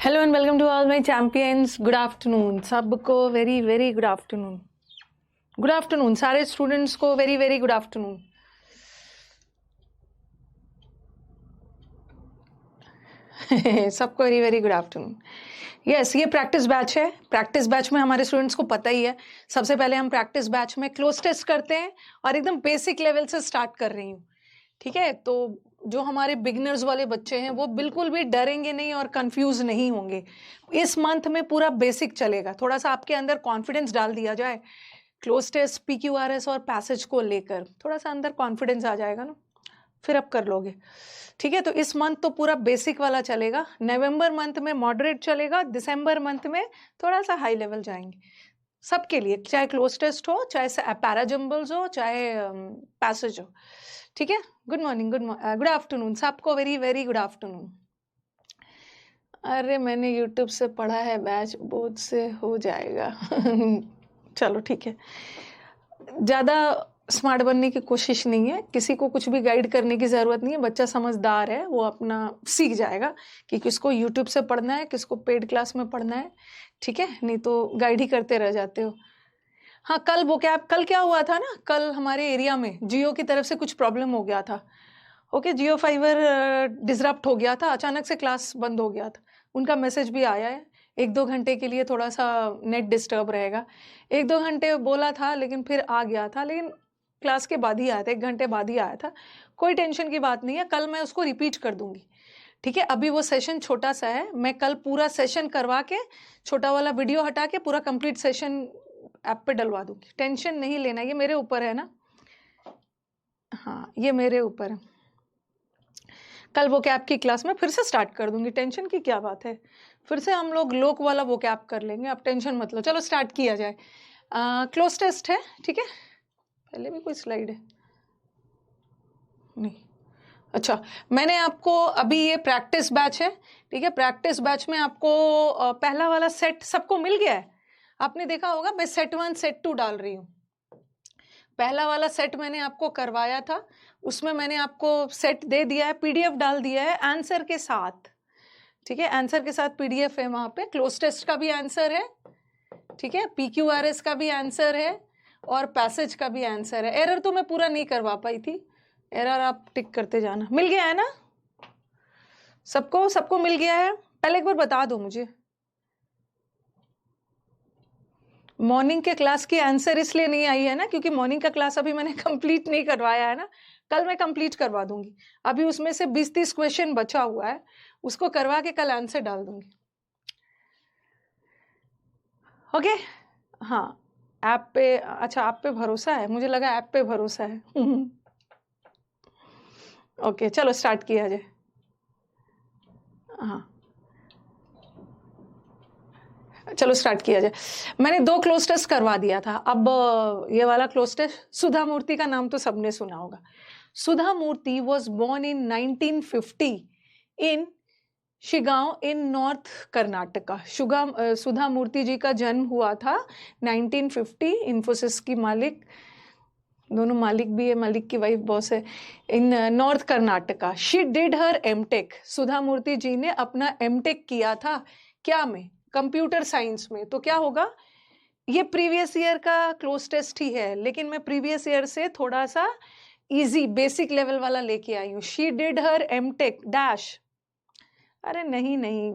Hello and welcome to all my champions. Good afternoon सबको, very very good afternoon. Good afternoon सारे students को, very very good afternoon. सबको very very good afternoon. Yes, ये practice batch है। Practice batch में हमारे students को पता ही है, सबसे पहले हम प्रैक्टिस बैच में क्लोज टेस्ट करते हैं और एकदम बेसिक लेवल से स्टार्ट कर रही हूँ। ठीक है, तो जो हमारे बिगिनर्स वाले बच्चे हैं वो बिल्कुल भी डरेंगे नहीं और कंफ्यूज नहीं होंगे। इस मंथ में पूरा बेसिक चलेगा, थोड़ा सा आपके अंदर कॉन्फिडेंस डाल दिया जाए क्लोज टेस्ट, PQRS और पैसेज को लेकर, थोड़ा सा अंदर कॉन्फिडेंस आ जाएगा ना, फिर अब कर लोगे। ठीक है, तो इस मंथ तो पूरा बेसिक वाला चलेगा, नवंबर मंथ में मॉडरेट चलेगा, दिसंबर मंथ में थोड़ा सा हाई लेवल जाएंगे सबके लिए, चाहे क्लोज टेस्ट हो, चाहे पैराजम्बल्स हो, चाहे पैसेज हो। ठीक है, गुड मॉर्निंग, गुड आफ्टरनून सबको, वेरी वेरी गुड आफ्टरनून। अरे मैंने यूट्यूब से पढ़ा है, बैच बोर्ड से हो जाएगा। चलो ठीक है, ज़्यादा स्मार्ट बनने की कोशिश नहीं है, किसी को कुछ भी गाइड करने की ज़रूरत नहीं है। बच्चा समझदार है, वो अपना सीख जाएगा कि किसको यूट्यूब से पढ़ना है, किसको पेड क्लास में पढ़ना है। ठीक है, नहीं तो गाइड ही करते रह जाते हो। हाँ, कल वो क्या, कल क्या हुआ था ना, कल हमारे एरिया में जियो की तरफ से कुछ प्रॉब्लम हो गया था। ओके, जियो फाइबर डिसरप्ट हो गया था, अचानक से क्लास बंद हो गया था। उनका मैसेज भी आया है, 1-2 घंटे के लिए थोड़ा सा नेट डिस्टर्ब रहेगा। 1-2 घंटे बोला था, लेकिन फिर आ गया था, लेकिन क्लास के बाद ही आया था, 1 घंटे बाद ही आया था। कोई टेंशन की बात नहीं है, कल मैं उसको रिपीट कर दूंगी। ठीक है, अभी वो सेशन छोटा सा है, मैं कल पूरा सेशन करवा के, छोटा वाला वीडियो हटा के पूरा कंप्लीट सेशन ऐप पे डलवा दूंगी। टेंशन नहीं लेना, ये मेरे ऊपर है ना। हाँ, ये मेरे ऊपर है। कल वो कैप की क्लास में फिर से स्टार्ट कर दूंगी, टेंशन की क्या बात है। फिर से हम लोग लोक वाला वो कैप कर लेंगे, अब टेंशन मत लो। चलो स्टार्ट किया जाए। क्लोज टेस्ट है, ठीक है। पहले भी कोई स्लाइड है नहीं? अच्छा, मैंने आपको अभी, ये प्रैक्टिस बैच है, ठीक है। प्रैक्टिस बैच में आपको पहला वाला सेट सबको मिल गया है। आपने देखा होगा, मैं सेट 1 सेट 2 डाल रही हूँ। पहला वाला सेट मैंने आपको करवाया था, उसमें मैंने आपको सेट दे दिया है, PDF डाल दिया है आंसर के साथ। ठीक है, आंसर के साथ PDF है वहां पे। क्लोज टेस्ट का भी आंसर है, ठीक है, PQRS का भी आंसर है और पैसेज का भी आंसर है। एरर तो मैं पूरा नहीं करवा पाई थी, एरर आप टिक करते जाना। मिल गया है ना सबको? सबको मिल गया है? पहले एक बार बता दो मुझे। मॉर्निंग के क्लास की आंसर इसलिए नहीं आई है ना, क्योंकि मॉर्निंग का क्लास अभी मैंने कंप्लीट नहीं करवाया है ना। कल मैं कंप्लीट करवा दूंगी, अभी उसमें से 20-30 क्वेश्चन बचा हुआ है, उसको करवा के कल आंसर डाल दूंगी। ओके, हाँ, ऐप पे, अच्छा ऐप पे भरोसा है, मुझे लगा ऐप पे भरोसा है। ओके, चलो स्टार्ट किया जाए। हाँ, चलो स्टार्ट किया जाए। मैंने 2 क्लोज टेस्ट करवा दिया था। अब ये वाला क्लोज टेस्ट, सुधा मूर्ति का नाम तो सबने सुना होगा। Sudha Murthy was born in 1950 in Shiggaon in north Karnataka. Sudha Murthy ji का जन्म हुआ था 1950, इन्फोसिस की मालिक, दोनों मालिक भी है, मालिक की वाइफ बॉस है, in north Karnataka. She did her MTech. Sudha Murthy ji ने अपना एमटेक किया था, क्या में? कंप्यूटर साइंस में। तो क्या होगा, ये प्रीवियस ईयर का क्लोज टेस्ट ही है, लेकिन मैं प्रीवियस ईयर से थोड़ा सा इजी बेसिक लेवल वाला लेके आई हूँ। She did her MTech dash, अरे नहीं नहीं,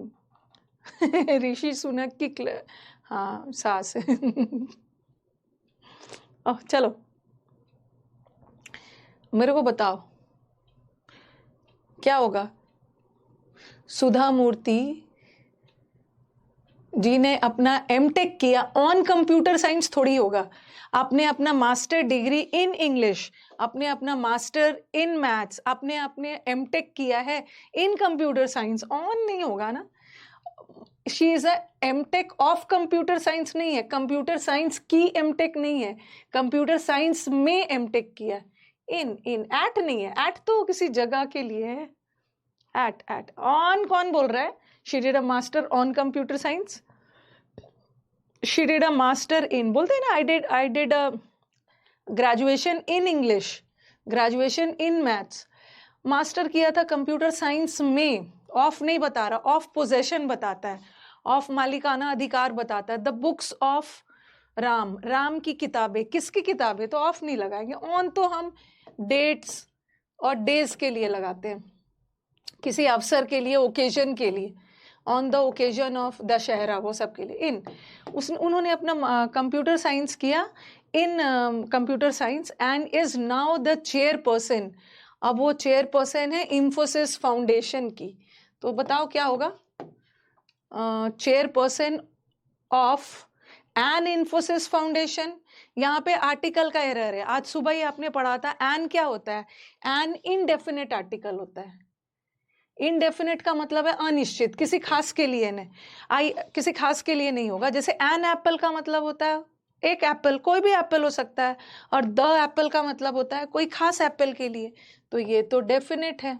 ऋषि सुनक की हाँ सास है। ओह चलो, मेरे को बताओ क्या होगा। सुधा मूर्ति जी ने अपना एमटेक किया ऑन कंप्यूटर साइंस, थोड़ी होगा। आपने अपना मास्टर डिग्री इन इंग्लिश, आपने अपना मास्टर इन मैथ्स, आपने अपने एमटेक किया है इन कंप्यूटर साइंस, ऑन नहीं होगा ना। She is a MTech of computer science नहीं है, कंप्यूटर साइंस की एमटेक नहीं है, कंप्यूटर साइंस में एमटेक किया। इन इन एट नहीं है, एट तो किसी जगह के लिए है। एट ऑन कौन बोल रहा है? She did a master on computer science, she did a master in, बोलते हैं ना, I did a graduation in English, graduation in maths, master किया था कंप्यूटर साइंस में। ऑफ नहीं बता रहा, ऑफ पोजेशन बताता है, ऑफ मालिकाना अधिकार बताता है। The books of Ram, Ram की किताबें, किसकी किताबें, तो ऑफ नहीं लगाएंगे। ऑन तो हम डेट्स और डेज के लिए लगाते हैं, किसी अवसर के लिए, ओकेजन के लिए, on the occasion of Dussehra, वो सब के लिए। इन उन्होंने अपना कंप्यूटर साइंस किया इन computer science and is now the chairperson. अब वो चेयरपर्सन है इंफोसिस फाउंडेशन की। तो बताओ क्या होगा, chairperson of an Infosys foundation. यहाँ पे आर्टिकल का एरर है, आज सुबह ही आपने पढ़ा था। एन क्या होता है, एन इनडेफिनेट आर्टिकल होता है। इनडेफिनेट का मतलब है अनिश्चित, किसी खास के लिए नहीं, किसी खास के लिए नहीं होगा। जैसे एन एप्पल का मतलब होता है एक एप्पल, कोई भी एप्पल हो सकता है, और द एप्पल का मतलब होता है कोई खास एप्पल के लिए। तो ये तो डेफिनेट है,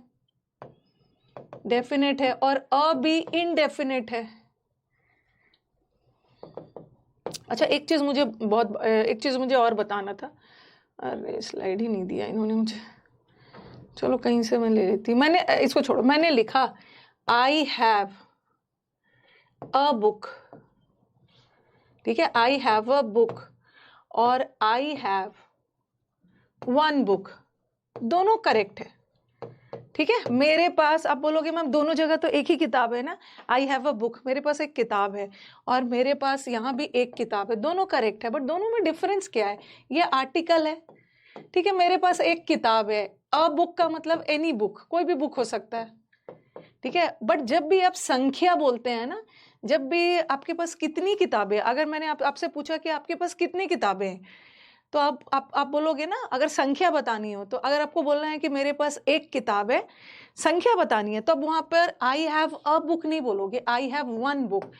डेफिनेट है, और अ भी इनडेफिनेट है। अच्छा एक चीज मुझे और बताना था, अरे स्लाइड ही नहीं दिया इन्होंने मुझे, चलो कहीं से मैं ले लेती। मैंने इसको छोड़ो, मैंने लिखा आई हैव अ बुक, ठीक है, आई हैव अ बुक और आई हैव वन बुक, दोनों करेक्ट है, ठीक है। मेरे पास, आप बोलोगे मैम दोनों जगह तो एक ही किताब है ना, आई हैव अ बुक, मेरे पास एक किताब है और मेरे पास यहाँ भी एक किताब है, दोनों करेक्ट है, बट दोनों में डिफरेंस क्या है, ये आर्टिकल है, ठीक है। मेरे पास एक किताब है, अ बुक का मतलब एनी बुक, कोई भी बुक हो सकता है, ठीक है। बट जब भी आप संख्या बोलते हैं ना, जब भी आपके पास कितनी किताबें, अगर मैंने आपसे पूछा कि आपके पास कितनी किताबें हैं, तो आप बोलोगे ना, अगर संख्या बतानी हो, तो अगर आपको बोलना है कि मेरे पास एक किताब है, संख्या बतानी है, तो अब वहां पर आई हैव अ बुक नहीं बोलोगे, आई हैव वन बुक।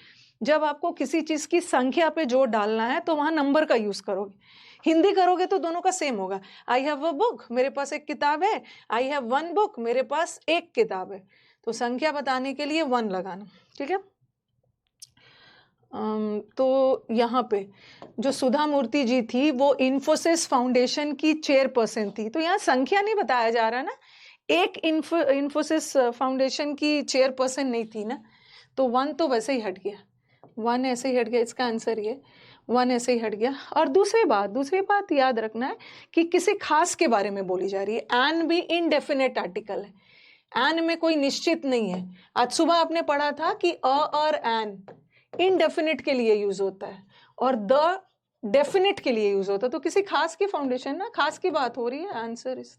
जब आपको किसी चीज की संख्या पे जोर डालना है तो वहां नंबर का यूज करोगे। हिंदी करोगे तो दोनों का सेम होगा, आई हैव अ बुक, मेरे पास एक किताब है, आई हैव वन बुक, मेरे पास एक किताब है। तो संख्या बताने के लिए वन लगाना, ठीक है। तो यहाँ पे जो सुधा मूर्ति जी थी वो इन्फोसिस फाउंडेशन की चेयरपर्सन थी, तो यहाँ संख्या नहीं बताया जा रहा ना, एक इन्फोसिस फाउंडेशन की चेयरपर्सन नहीं थी ना, तो वन तो वैसे ही हट गया, वन ऐसे ही हट गया, इसका आंसर ये वन ऐसे ही हट गया। और दूसरी बात याद रखना है कि किसी खास के बारे में बोली जा रही है। एन भी इनडेफिनेट आर्टिकल है, एन में कोई निश्चित नहीं है। आज सुबह आपने पढ़ा था कि अ और एन इनडेफिनेट के लिए यूज होता है और द डेफिनेट के लिए यूज होता है। तो किसी खास की फाउंडेशन ना, खास की बात हो रही है, आंसर इज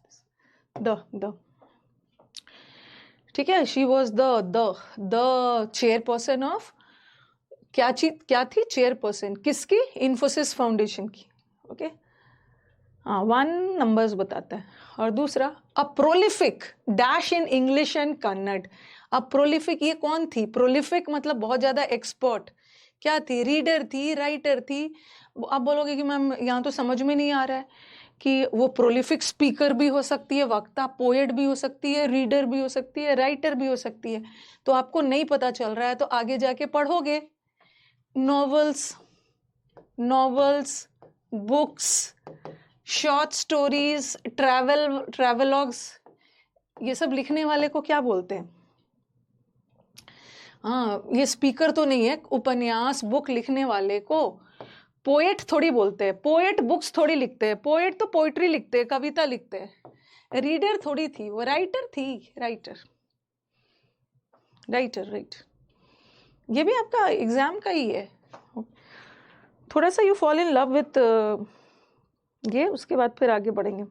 द, ठीक है। She was the chairperson of, क्या थी चेयरपर्सन किसकी, इन्फोसिस फाउंडेशन की, ओके। हाँ, वन नंबर्स बताता है। और दूसरा, a prolific dash in English and Kannada. अब प्रोलिफिक ये कौन थी, प्रोलिफिक मतलब बहुत ज्यादा एक्सपर्ट, क्या थी, रीडर थी, राइटर थी। आप बोलोगे कि मैम यहाँ तो समझ में नहीं आ रहा है कि वो प्रोलिफिक स्पीकर भी हो सकती है, वक्ता, पोएट भी हो सकती है, रीडर भी हो सकती है, राइटर भी हो सकती है। तो आपको नहीं पता चल रहा है तो आगे जाके पढ़ोगे, नॉवेल्स, बुक्स, शॉर्ट स्टोरीज, ट्रैवलॉग्स, ये सब लिखने वाले को क्या बोलते हैं, हाँ ये स्पीकर तो नहीं है, उपन्यास बुक लिखने वाले को पोएट थोड़ी बोलते हैं, पोएट बुक्स थोड़ी लिखते हैं, पोएट तो पोइट्री लिखते हैं, कविता लिखते हैं, रीडर थोड़ी थी वो, राइटर थी, राइटर। ये भी आपका एग्जाम का ही है, थोड़ा सा you fall in love with ये, उसके बाद फिर आगे बढ़ेंगे।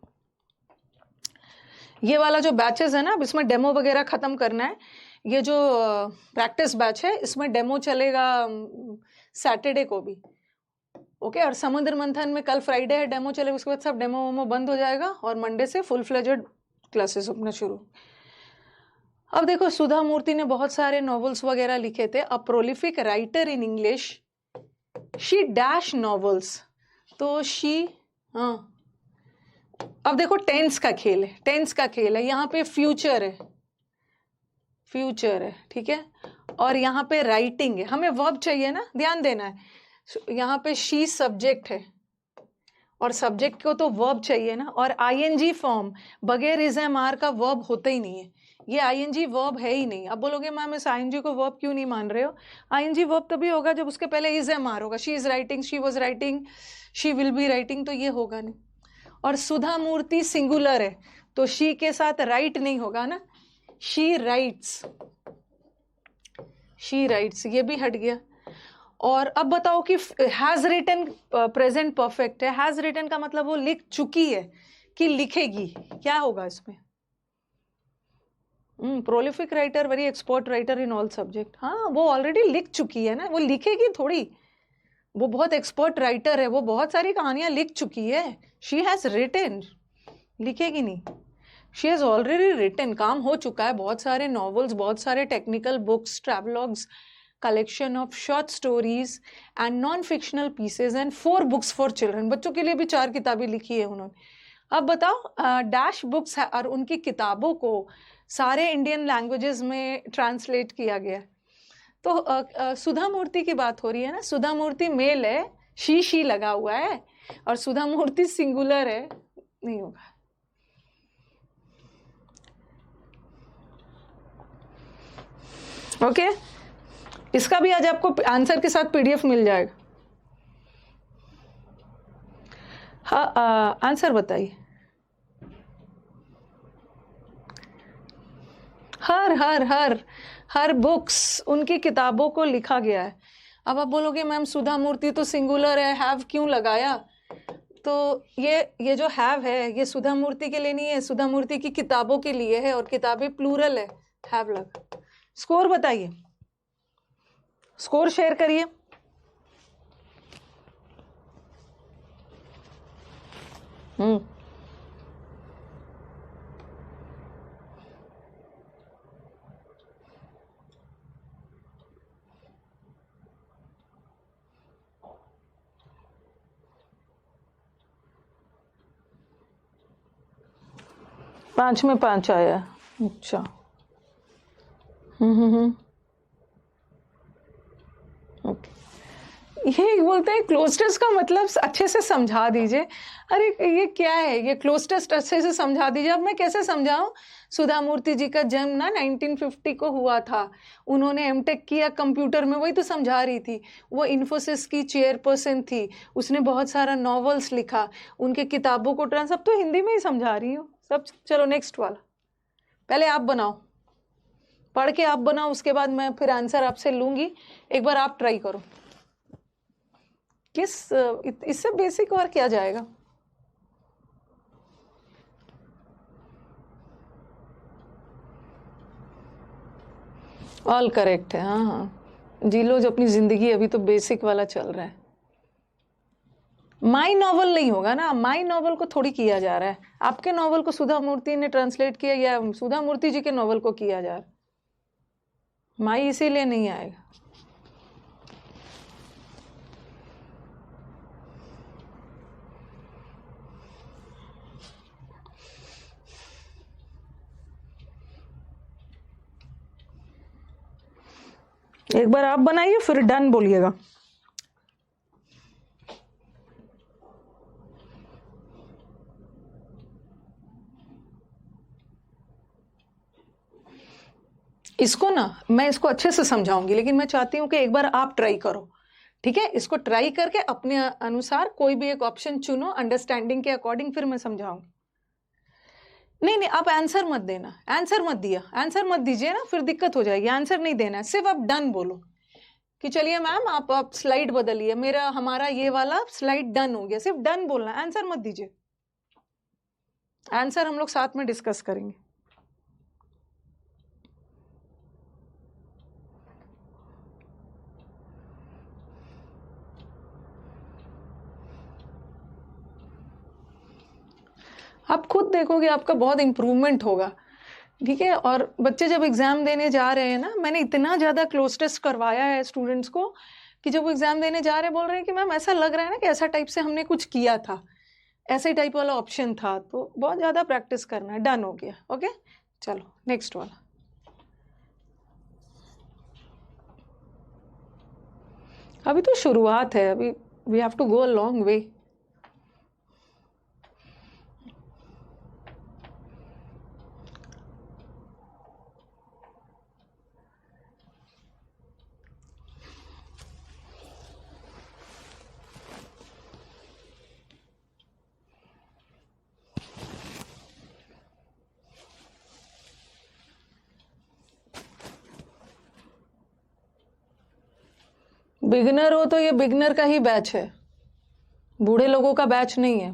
ये वाला जो बैचेस है ना, अब इसमें डेमो वगैरह खत्म करना है। ये जो प्रैक्टिस बैच है इसमें डेमो चलेगा सैटरडे को भी, ओके। और समुद्र मंथन में कल फ्राइडे है, डेमो चलेगा, उसके बाद सब डेमो वोमो बंद हो जाएगा और मंडे से फुल फ्लेजेड क्लासेस अपना शुरू। अब देखो, सुधा मूर्ति ने बहुत सारे नॉवेल्स वगैरह लिखे थे, a prolific writer in English, she dash novels, तो शी, हाँ अब देखो टेंस का खेल है, यहाँ पे फ्यूचर है, ठीक है, और यहाँ पे राइटिंग है, हमें वर्ब चाहिए ना, ध्यान देना है। यहाँ पे शी सब्जेक्ट है और सब्जेक्ट को तो वर्ब चाहिए ना, और आईएनजी फॉर्म बगैर इज एम आर का वर्ब होता ही नहीं है, ये आईएनजी वर्ब है ही नहीं। अब बोलोगे मैम इस आईएनजी को वर्ब क्यों नहीं मान रहे हो? आईएनजी वर्ब तभी होगा जब उसके पहले इज एम आर होगा। She is writing, she was writing, she will be writing, तो ये होगा नहीं। और सुधा मूर्ति सिंगुलर है तो शी के साथ राइट नहीं होगा ना, शी राइट्स, शी राइट्स, ये भी हट गया। और अब बताओ कि हैज रिटन प्रेजेंट परफेक्ट है, हैज रिटन का मतलब वो लिख चुकी है कि लिखेगी, क्या होगा इसमें? Prolific writer, very expert writer in all subject. हाँ, वो ऑलरेडी लिख चुकी है ना, वो लिखेगी थोड़ी, वो बहुत एक्सपर्ट राइटर है, वो बहुत सारी कहानियां लिख चुकी है। शी हैज रिटन, लिखेगी नहीं, शी हैज ऑलरेडी रिटन, काम हो चुका है, बहुत सारे नॉवेल्स, बहुत सारे technical books, travelogues, collection of short stories and non-fictional pieces and 4 books for children, बच्चों के लिए भी 4 किताबें लिखी है उन्होंने। अब बताओ डैश बुक्स और उनकी किताबों को सारे इंडियन लैंग्वेजेस में ट्रांसलेट किया गया। तो सुधा मूर्ति की बात हो रही है ना, सुधा मूर्ति मेल है, शी लगा हुआ है, और सुधा मूर्ति सिंगुलर है, नहीं होगा। ओके इसका भी आज आपको आंसर के साथ पीडीएफ मिल जाएगा। हाँ आंसर बताइए। हर बुक्स, उनकी किताबों को लिखा गया है। अब आप बोलोगे मैम सुधा मूर्ति तो सिंगुलर है, हैव क्यों लगाया? तो ये जो हैव है ये सुधा मूर्ति के लिए नहीं है, सुधा मूर्ति की किताबों के लिए है, और किताबें प्लूरल है, हैव लगा। स्कोर बताइए, स्कोर शेयर करिए। पांच में 5 आया, अच्छा। ओके, ये बोलते हैं क्लोज टेस्ट का मतलब अच्छे से समझा दीजिए। अरे ये क्या है, ये क्लोज टेस्ट अच्छे से समझा दीजिए। अब मैं कैसे समझाऊं? सुधा मूर्ति जी का जन्म ना 1950 को हुआ था, उन्होंने एमटेक किया कंप्यूटर में, वही तो समझा रही थी। वो इन्फोसिस की चेयरपर्सन थी, उसने बहुत सारा नॉवेल्स लिखा, उनके किताबों को सब तो हिंदी में ही समझा रही हूँ सब। चलो नेक्स्ट वाला, पहले आप बनाओ, पढ़ के आप बनाओ, उसके बाद मैं फिर आंसर आपसे लूंगी। एक बार आप ट्राई करो, इससे बेसिक और क्या जाएगा? ऑल करेक्ट है, हाँ जी लो जो अपनी जिंदगी, अभी तो बेसिक वाला चल रहा है। माई नॉवल नहीं होगा ना, माई नॉवल को थोड़ी किया जा रहा है, आपके नॉवल को सुधा मूर्ति ने ट्रांसलेट किया या सुधा मूर्ति जी के नॉवल को किया जा रहा है? माई इसीलिए नहीं आएगा। एक बार आप बनाइए फिर डन बोलिएगा। इसको ना मैं इसको अच्छे से समझाऊंगी, लेकिन मैं चाहती हूँ कि एक बार आप ट्राई करो, ठीक है? इसको ट्राई करके अपने अनुसार कोई भी एक ऑप्शन चुनो अंडरस्टैंडिंग के अकॉर्डिंग, फिर मैं समझाऊंगी। नहीं आप आंसर मत देना, आंसर मत दिया, आंसर मत दीजिए ना, फिर दिक्कत हो जाएगी। आंसर नहीं देना है, सिर्फ आप डन बोलो कि चलिए मैम आप स्लाइड बदलिए, हमारा ये वाला स्लाइड डन हो गया, सिर्फ डन बोलना, आंसर मत दीजिए। आंसर हम लोग साथ में डिस्कस करेंगे। आप खुद देखोगे आपका बहुत इंप्रूवमेंट होगा, ठीक है? और बच्चे जब एग्जाम देने जा रहे हैं ना, मैंने इतना ज्यादा क्लोज टेस्ट करवाया है स्टूडेंट्स को कि जब वो एग्जाम देने जा रहे हैं बोल रहे हैं कि मैम ऐसा लग रहा है ना कि ऐसा टाइप से हमने कुछ किया था, ऐसे टाइप वाला ऑप्शन था। तो बहुत ज्यादा प्रैक्टिस करना है। डन हो गया, ओके चलो नेक्स्ट वाला। अभी तो शुरुआत है, अभी we have to go a long way. Beginner हो तो ये बिगनर का ही बैच है, बूढ़े लोगों का बैच नहीं है।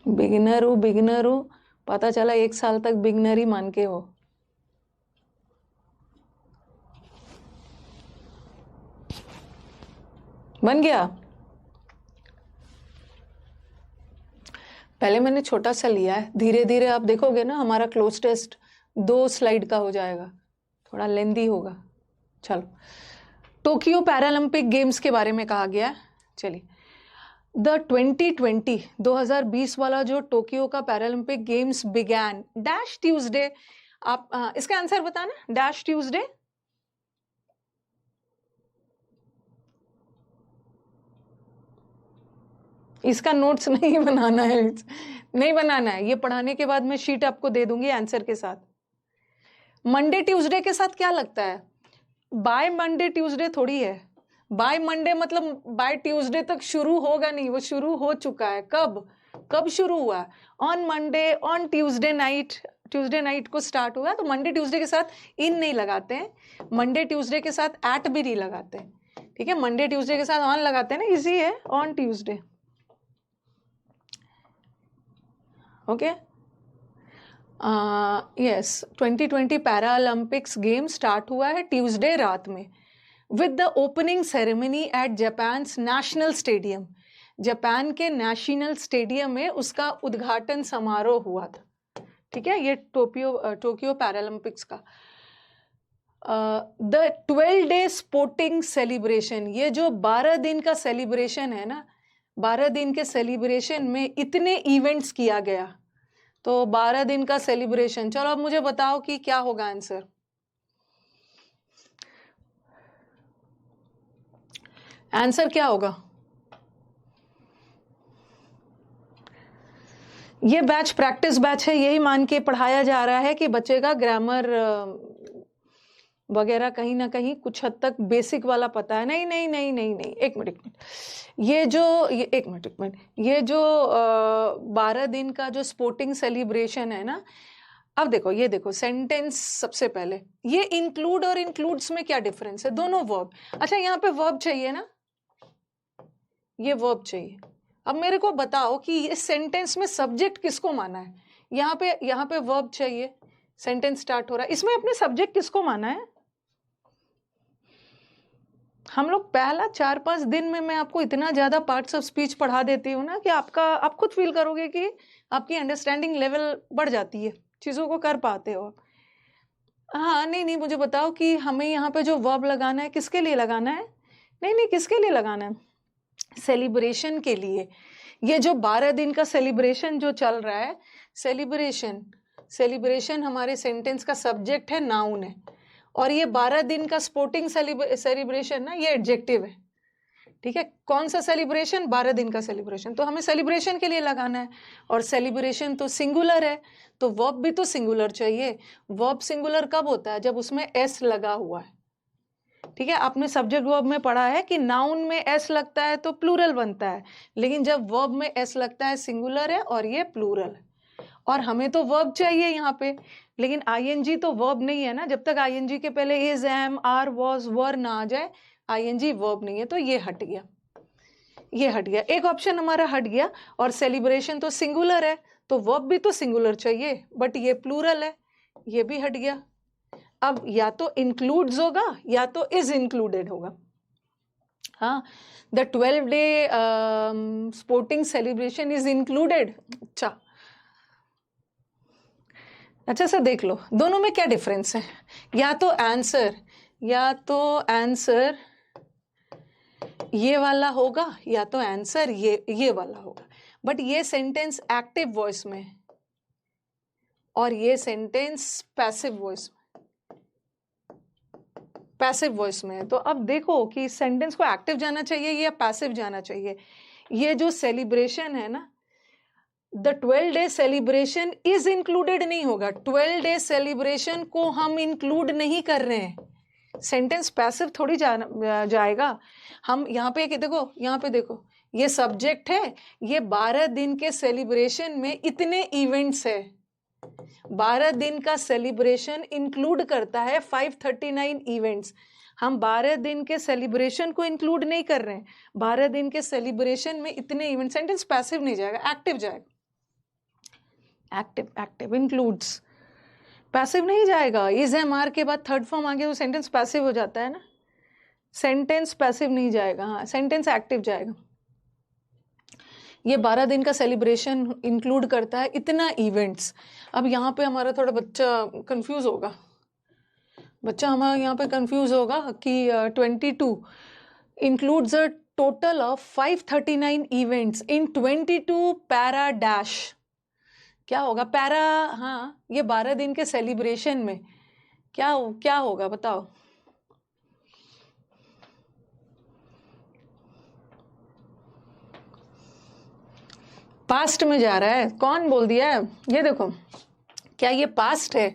बिगनर हो, पता चला 1 साल तक बिगनर ही मान के हो। बन गया। पहले मैंने छोटा सा लिया है, धीरे धीरे आप देखोगे ना हमारा क्लोज टेस्ट 2 स्लाइड का हो जाएगा, थोड़ा लेंदी होगा। चलो, टोक्यो पैरालंपिक गेम्स के बारे में कहा गया है। चलिए, द 2020 वाला जो टोक्यो का Paralympic games began dash Tuesday. आप इसका आंसर बताना, डैश ट्यूसडे। इसका नोट्स नहीं बनाना है, नहीं बनाना है, ये पढ़ाने के बाद मैं शीट आपको दे दूंगी आंसर के साथ। मंडे ट्यूसडे के साथ क्या लगता है? बाय मंडे ट्यूसडे थोड़ी है। बाय मंडे मतलब बाय ट्यूसडे तक शुरू होगा नहीं, वो शुरू हो चुका है। कब शुरू हुआ? On Monday, on Tuesday night को स्टार्ट हुआ। तो मंडे ट्यूसडे के साथ इन नहीं लगाते हैं, मंडे ट्यूसडे के साथ एट भी नहीं लगाते हैं, ठीक है। मंडे ट्यूसडे के साथ ऑन लगाते हैं ना, इजी है, on Tuesday. Okay, yes, 2020 Paralympics game start हुआ है ट्यूसडे रात में with the opening ceremony eight Japan's national stadium. Japan के नेशनल स्टेडियम में उसका उद्घाटन समारोह हुआ था, ठीक है। ये टोक्यो पैरालंपिक्स का द 12-day स्पोर्टिंग सेलिब्रेशन। ये जो 12 दिन का सेलिब्रेशन है ना, 12 दिन के सेलिब्रेशन में इतने इवेंट्स किया गया, तो 12 दिन का सेलिब्रेशन। चलो अब मुझे बताओ कि क्या होगा आंसर। आंसर क्या होगा? ये बैच प्रैक्टिस बैच है, यही मान के पढ़ाया जा रहा है कि बच्चे का ग्रामर वगैरह कहीं ना कहीं कुछ हद तक बेसिक वाला पता है। नहीं नहीं नहीं नहीं नहीं, एक मिनट, ये जो 12 दिन का जो स्पोर्टिंग सेलिब्रेशन है ना, अब देखो, ये देखो सेंटेंस। सबसे पहले ये इंक्लूड और इंक्लूड्स में क्या डिफरेंस है? दोनों वर्ब। अच्छा, यहाँ पे वर्ब चाहिए ना, ये वर्ब चाहिए। अब मेरे को बताओ कि इस सेंटेंस में सब्जेक्ट किसको माना है? यहाँ पे वर्ब चाहिए, सेंटेंस स्टार्ट हो रहा है, इसमें अपने सब्जेक्ट किसको माना है? हम लोग पहला 4-5 दिन में मैं आपको इतना ज्यादा पार्ट्स ऑफ स्पीच पढ़ा देती हूँ ना कि आप खुद फील करोगे कि आपकी अंडरस्टैंडिंग लेवल बढ़ जाती है, चीजों को कर पाते हो। हाँ, नहीं, मुझे बताओ कि हमें यहाँ पे जो वर्ब लगाना है किसके लिए लगाना है? नहीं, किसके लिए लगाना है? सेलिब्रेशन के लिए। ये जो 12 दिन का सेलिब्रेशन जो चल रहा है, सेलिब्रेशन हमारे सेंटेंस का सब्जेक्ट है, नाउन है, और ये 12 दिन का स्पोर्टिंग सेलिब्रेशन ना, ये एडजेक्टिव है, ठीक है। कौन सा सेलिब्रेशन? 12 दिन का सेलिब्रेशन। तो हमें सेलिब्रेशन के लिए लगाना है, और सेलिब्रेशन तो सिंगुलर है, तो वर्ब भी तो सिंगुलर चाहिए। वर्ब सिंगुलर कब होता है? जब उसमें एस लगा हुआ है, ठीक है। आपने सब्जेक्ट वर्ब में पढ़ा है कि नाउन में एस लगता है तो प्लूरल बनता है, लेकिन जब वर्ब में एस लगता है सिंगुलर है और ये प्लूरल है। और हमें तो वर्ब चाहिए यहाँ पे, लेकिन आईएनजी तो वर्ब नहीं है ना। जब तक आईएनजी के पहले इज, एम, आर, वाज, वर ना आ जाए, आईएनजी वर्ब नहीं है। तो ये हट गया, एक ऑप्शन हमारा हट गया। और सेलिब्रेशन तो सिंगुलर है, तो वर्ब भी तो सिंगुलर चाहिए, बट ये प्लूरल है, ये भी हट गया। अब या तो इंक्लूड्स होगा या तो इज इंक्लूडेड होगा। हाँ, the 12-day sporting celebration is included. अच्छा सा देख लो दोनों में क्या डिफरेंस है। या तो आंसर ये वाला होगा, या तो आंसर ये वाला होगा। बट ये सेंटेंस एक्टिव वॉइस में और ये सेंटेंस पैसिव वॉइस में है। तो अब देखो कि सेंटेंस को एक्टिव जाना चाहिए या पैसिव जाना चाहिए। ये जो सेलिब्रेशन है ना, the 12-day celebration is included नहीं होगा। 12-day सेलिब्रेशन को हम इंक्लूड नहीं कर रहे हैं, सेंटेंस पैसिव थोड़ी जाएगा। हम यहाँ पे देखो, ये सब्जेक्ट है, ये 12 दिन के सेलिब्रेशन में इतने इवेंट्स है, 12 दिन का सेलिब्रेशन इंक्लूड करता है 539 इवेंट्स। हम 12 दिन के सेलिब्रेशन को इंक्लूड नहीं कर रहे हैं, 12 दिन के सेलिब्रेशन में इतने इवेंट। सेंटेंस पैसिव नहीं जाएगा, एक्टिव जाएगा। एक्टिव, एक्टिव इंक्लूड्स, पैसिव नहीं जाएगा। इज एम आर के बाद थर्ड फॉर्म आ गया तो सेंटेंस पैसिव हो जाता है ना, सेंटेंस पैसिव नहीं जाएगा, हाँ सेंटेंस एक्टिव जाएगा। ये 12 दिन का सेलिब्रेशन इंक्लूड करता है इतना इवेंट्स। अब यहाँ पे हमारा थोड़ा बच्चा कंफ्यूज होगा, बच्चा हमारा यहाँ पे कंफ्यूज होगा कि 22 includes a total of 539 events in 22 para dash. क्या होगा पैरा? हाँ, ये 12 दिन के सेलिब्रेशन में क्या क्या होगा बताओ? पास्ट में जा रहा है, कौन बोल दिया है? ये देखो, क्या ये पास्ट है?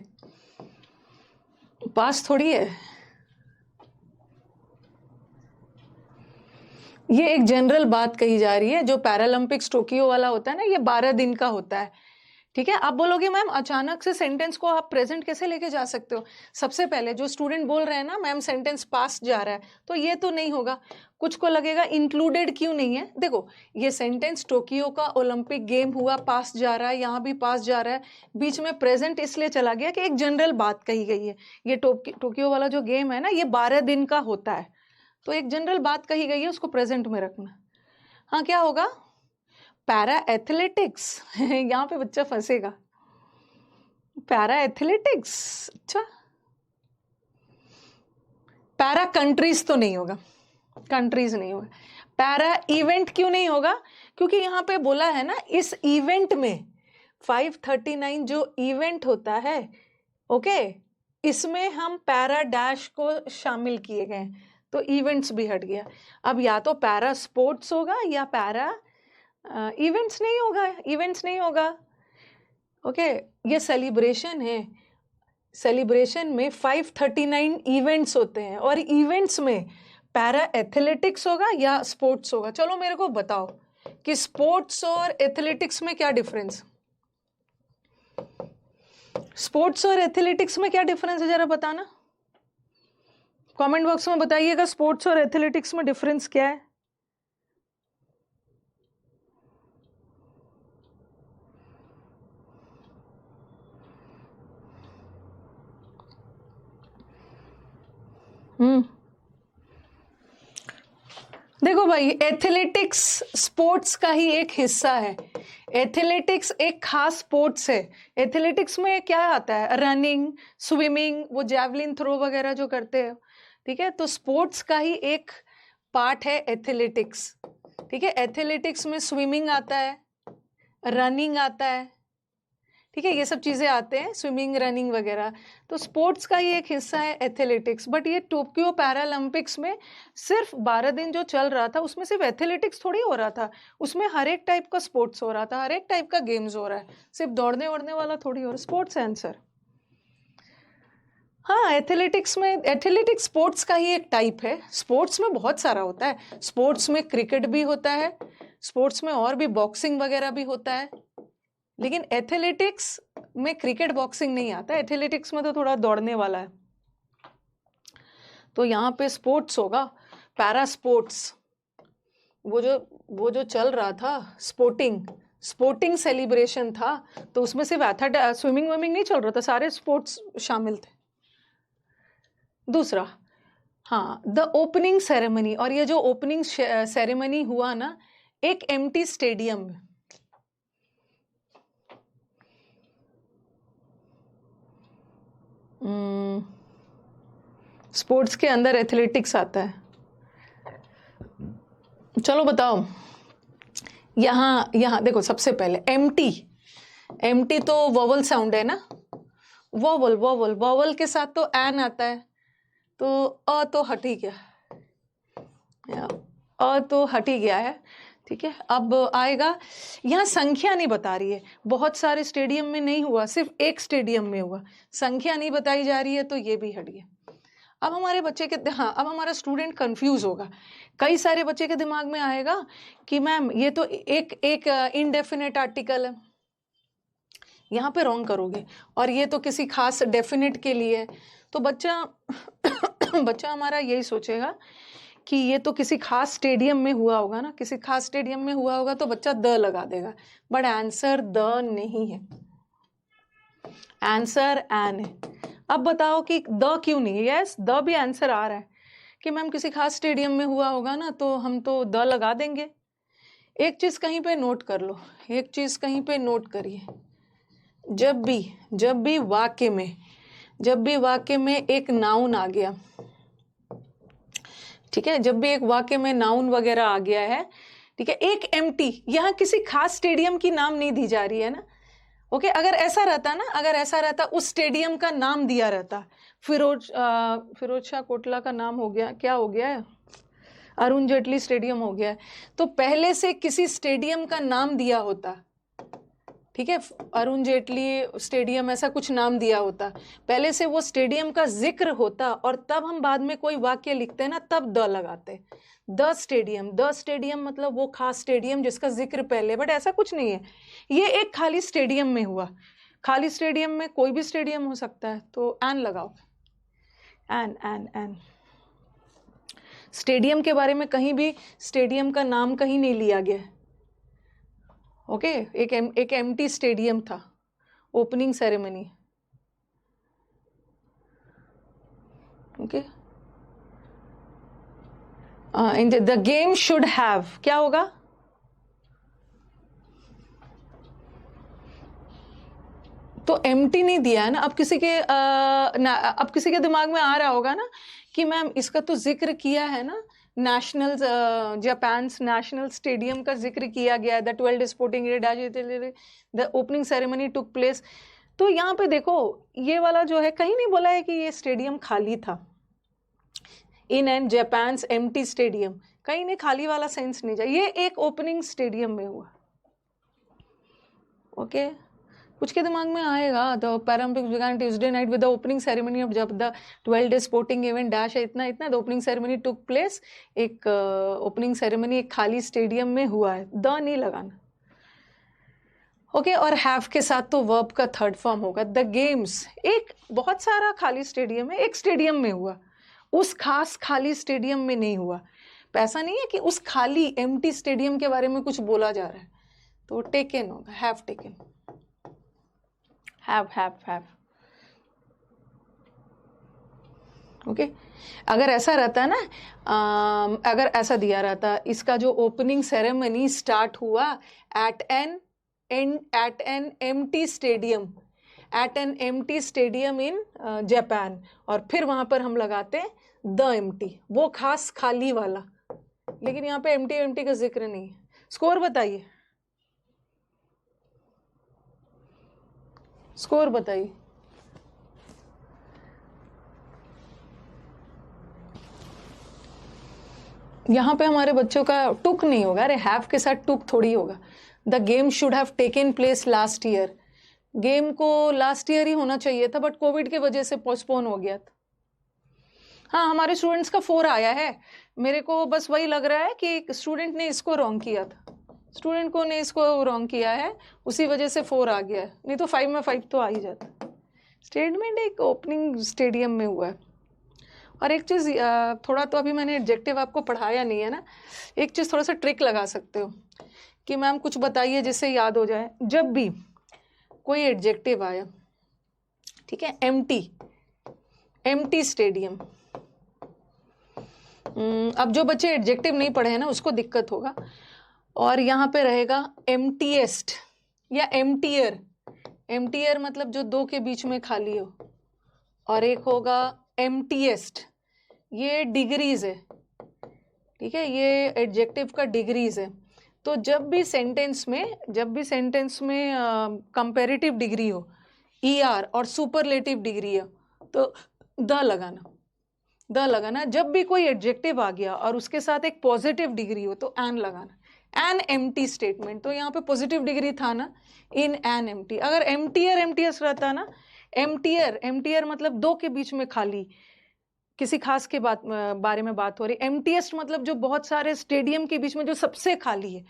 पास्ट थोड़ी है, ये एक जनरल बात कही जा रही है। जो पैरालंपिक्स टोक्यो वाला होता है ना, ये 12 दिन का होता है, ठीक है। आप बोलोगे मैम अचानक से सेंटेंस को आप प्रेजेंट कैसे लेके जा सकते हो? सबसे पहले जो स्टूडेंट बोल रहे हैं ना मैम सेंटेंस पास्ट जा रहा है, तो ये तो नहीं होगा। कुछ को लगेगा इंक्लूडेड क्यों नहीं है। देखो ये सेंटेंस टोक्यो का ओलंपिक गेम हुआ, पास्ट जा रहा है, यहाँ भी पास्ट जा रहा है, बीच में प्रेजेंट इसलिए चला गया कि एक जनरल बात कही गई है। ये टोक्यो वाला जो गेम है ना, ये 12 दिन का होता है, तो एक जनरल बात कही गई है, उसको प्रेजेंट में रखना। हाँ, क्या होगा? Para athletics. यहाँ पे बच्चा फंसेगा, पैरा एथलेटिक्स। अच्छा, पैरा कंट्रीज तो नहीं होगा, कंट्रीज नहीं होगा। पैरा इवेंट क्यों नहीं होगा? क्योंकि यहाँ पे बोला है ना इस इवेंट में 539 जो इवेंट होता है, ओके, इसमें हम पैरा डैश को शामिल किए गए, तो इवेंट्स भी हट गया। अब या तो पैरा स्पोर्ट्स होगा या पैरा इवेंट्स नहीं होगा, इवेंट्स नहीं होगा, ओके। ये सेलिब्रेशन है, सेलिब्रेशन में 539 इवेंट्स होते हैं, और इवेंट्स में पैरा एथलेटिक्स होगा या स्पोर्ट्स होगा। चलो मेरे को बताओ कि स्पोर्ट्स और एथलेटिक्स में क्या डिफरेंस, स्पोर्ट्स और एथलेटिक्स में क्या डिफरेंस है, जरा बताना, कमेंट बॉक्स में बताइएगा। स्पोर्ट्स और एथलेटिक्स में डिफरेंस क्या है? देखो भाई, एथलेटिक्स स्पोर्ट्स का ही एक हिस्सा है। एथलेटिक्स एक खास स्पोर्ट्स है। एथलेटिक्स में क्या आता है? रनिंग, स्विमिंग, वो जैवलिन थ्रो वगैरह जो करते हैं, ठीक है। तो स्पोर्ट्स का ही एक पार्ट है एथलेटिक्स, ठीक है। एथलेटिक्स में स्विमिंग आता है, रनिंग आता है, ठीक है, ये सब चीज़ें आते हैं, स्विमिंग, रनिंग वगैरह। तो स्पोर्ट्स का ही एक हिस्सा है एथलेटिक्स। बट ये टोक्यो पैरालंपिक्स में सिर्फ 12 दिन जो चल रहा था, उसमें सिर्फ एथलेटिक्स थोड़ी हो रहा था, उसमें हर एक टाइप का स्पोर्ट्स हो रहा था, हर एक टाइप का गेम्स हो रहा है, सिर्फ दौड़ने वोड़ने वाला थोड़ी हो रहा है। Sports answer. हाँ, एथलेटिक्स में, एथलेटिक्स स्पोर्ट्स का ही एक टाइप है। स्पोर्ट्स में बहुत सारा होता है, स्पोर्ट्स में क्रिकेट भी होता है, स्पोर्ट्स में और भी बॉक्सिंग वगैरह भी होता है, लेकिन एथलेटिक्स में क्रिकेट बॉक्सिंग नहीं आता। एथलेटिक्स में तो थोड़ा दौड़ने वाला है, तो यहाँ पे स्पोर्ट्स होगा। पैरा स्पोर्ट्स, वो जो चल रहा था, स्पोर्टिंग सेलिब्रेशन था, तो उसमें सिर्फ स्विमिंग विमिंग नहीं चल रहा था, सारे स्पोर्ट्स शामिल थे। दूसरा, हाँ, द ओपनिंग सेरेमनी। और ये जो ओपनिंग सेरेमनी हुआ ना, एक एम्प्टी स्टेडियम में, स्पोर्ट्स के अंदर एथलेटिक्स आता है। चलो बताओ, यहाँ देखो, सबसे पहले एम्प्टी तो वोवल साउंड है ना, वोवल के साथ तो एन आता है, तो अ तो हट ही गया, अ तो हट ही गया है, ठीक है। अब आएगा, यहाँ संख्या नहीं बता रही है, बहुत सारे स्टेडियम में नहीं हुआ, सिर्फ एक स्टेडियम में हुआ, संख्या नहीं बताई जा रही है, तो ये भी हट गया। अब हमारे बच्चे के, हाँ, अब हमारा स्टूडेंट कंफ्यूज होगा। कई सारे बच्चे के दिमाग में आएगा कि मैम ये तो एक इनडेफिनेट आर्टिकल है, यहाँ पे रॉन्ग करोगे। और ये तो किसी खास डेफिनेट के लिए है, तो बच्चा हमारा यही सोचेगा कि ये तो किसी खास स्टेडियम में हुआ होगा ना, किसी खास स्टेडियम में हुआ होगा, तो बच्चा द लगा देगा। बट आंसर द नहीं है, आंसर एन है। अब बताओ कि द क्यों नहीं है? यस, द भी आंसर आ रहा है कि मैम किसी खास स्टेडियम में हुआ होगा ना, तो हम तो द लगा देंगे। एक चीज कहीं पे नोट कर लो, एक चीज कहीं पे नोट करिए, जब भी वाक्य में एक नाउन आ गया, ठीक है, जब भी एक वाक्य में नाउन वगैरह आ गया है, ठीक है, एक एम्प्टी, यहाँ किसी खास स्टेडियम की नाम नहीं दी जा रही है ना। ओके, अगर ऐसा रहता उस स्टेडियम का नाम दिया रहता, फिरोज शाह कोटला का नाम हो गया, क्या हो गया है, अरुण जेटली स्टेडियम हो गया है, तो पहले से किसी स्टेडियम का नाम दिया होता, ठीक है, अरुण जेटली स्टेडियम ऐसा कुछ नाम दिया होता, पहले से वो स्टेडियम का जिक्र होता, और तब हम बाद में कोई वाक्य लिखते हैं ना, तब द लगाते। द स्टेडियम मतलब वो खास स्टेडियम जिसका जिक्र पहले, बट ऐसा कुछ नहीं है, ये एक खाली स्टेडियम में हुआ। खाली स्टेडियम में कोई भी स्टेडियम हो सकता है, तो एन लगाओ, एन। स्टेडियम के बारे में कहीं भी स्टेडियम का नाम कहीं नहीं लिया गया। ओके, एक एम्प्टी स्टेडियम था, opening ceremony. Okay, the game should have, क्या होगा, तो एम्प्टी नहीं दिया है ना। अब किसी के दिमाग में आ रहा होगा ना कि मैम इसका तो जिक्र किया है ना, नेशनल जापान नेशनल स्टेडियम का जिक्र किया गया है, the 12 sporting the opening ceremony took place. तो यहाँ पे देखो, ये वाला जो है, कहीं नहीं बोला है कि ये स्टेडियम खाली था, in and Japan empty stadium, कहीं नहीं, खाली वाला सेंस नहीं जाए, ये एक ओपनिंग स्टेडियम में हुआ। ओके, कुछ के दिमाग में आएगा, the Paralympics began Tuesday night with the opening ceremony of जब द 12 स्पोर्टिंग इवेंट डैश है, इतना the opening ceremony took place, एक ओपनिंग सेरेमनी एक खाली स्टेडियम में हुआ है, द नहीं लगाना। ओके, और हैव के साथ तो वर्ब का थर्ड फॉर्म होगा, द गेम्स, एक बहुत सारा खाली स्टेडियम है, एक स्टेडियम में हुआ, उस खास खाली स्टेडियम में नहीं हुआ। ऐसा नहीं है कि उस खाली एम्प्टी स्टेडियम के बारे में कुछ बोला जा रहा है, तो टेकन होगा, हैव टेकन, हैव। ओके, अगर ऐसा रहता ना, अगर ऐसा दिया रहता, इसका जो ओपनिंग सेरेमनी स्टार्ट हुआ at an empty stadium in Japan, और फिर वहां पर हम लगाते द एम्प्टी, वो खास खाली वाला, लेकिन यहाँ पे एम्प्टी का जिक्र नहीं है। स्कोर बताइए, स्कोर बताइए। यहाँ पे हमारे बच्चों का टुक नहीं होगा, अरे हैव के साथ टुक थोड़ी होगा। The game should have taken place last year, game को लास्ट ईयर ही होना चाहिए था, बट कोविड के वजह से पोस्टपोन हो गया था। हाँ, हमारे स्टूडेंट्स का 4 आया है, मेरे को बस वही लग रहा है कि स्टूडेंट ने इसको रॉन्ग किया था, स्टूडेंट को ने इसको रॉन्ग किया है, उसी वजह से 4 आ गया है, नहीं तो 5 में 5 तो आ ही जाता। स्टेटमेंट एक ओपनिंग स्टेडियम में हुआ है। और एक चीज़, थोड़ा तो अभी मैंने एडजेक्टिव आपको पढ़ाया नहीं है ना, एक चीज़ थोड़ा सा ट्रिक लगा सकते हो कि मैम कुछ बताइए जिससे याद हो जाए। जब भी कोई एडजेक्टिव आया, ठीक है, एम्प्टी स्टेडियम, अब जो बच्चे एडजेक्टिव नहीं पढ़े हैं ना, उसको दिक्कत होगा, और यहाँ पे रहेगा एम्प्टीएस्ट या एम्प्टियर मतलब जो दो के बीच में खाली हो, और एक होगा एम्प्टीएस्ट, ये डिग्रीज है, ठीक है, ये एडजेक्टिव का डिग्रीज है। तो जब भी सेंटेंस में कंपैरेटिव डिग्री हो, ईआर, और सुपरलेटिव डिग्री हो, तो द लगाना। जब भी कोई एडजेक्टिव आ गया और उसके साथ एक पॉजिटिव डिग्री हो, तो एन लगाना। एन एम्प्टी स्टेटमेंट, तो यहाँ पे पॉजिटिव डिग्री था ना, इन एन एम्प्टी। अगर एम्प्टीएस रहता ना, एम्प्टीयर मतलब दो के बीच में खाली, किसी खास के बारे में बात हो रही। एम्प्टीएस्ट मतलब जो बहुत सारे स्टेडियम के बीच में जो सबसे खाली है,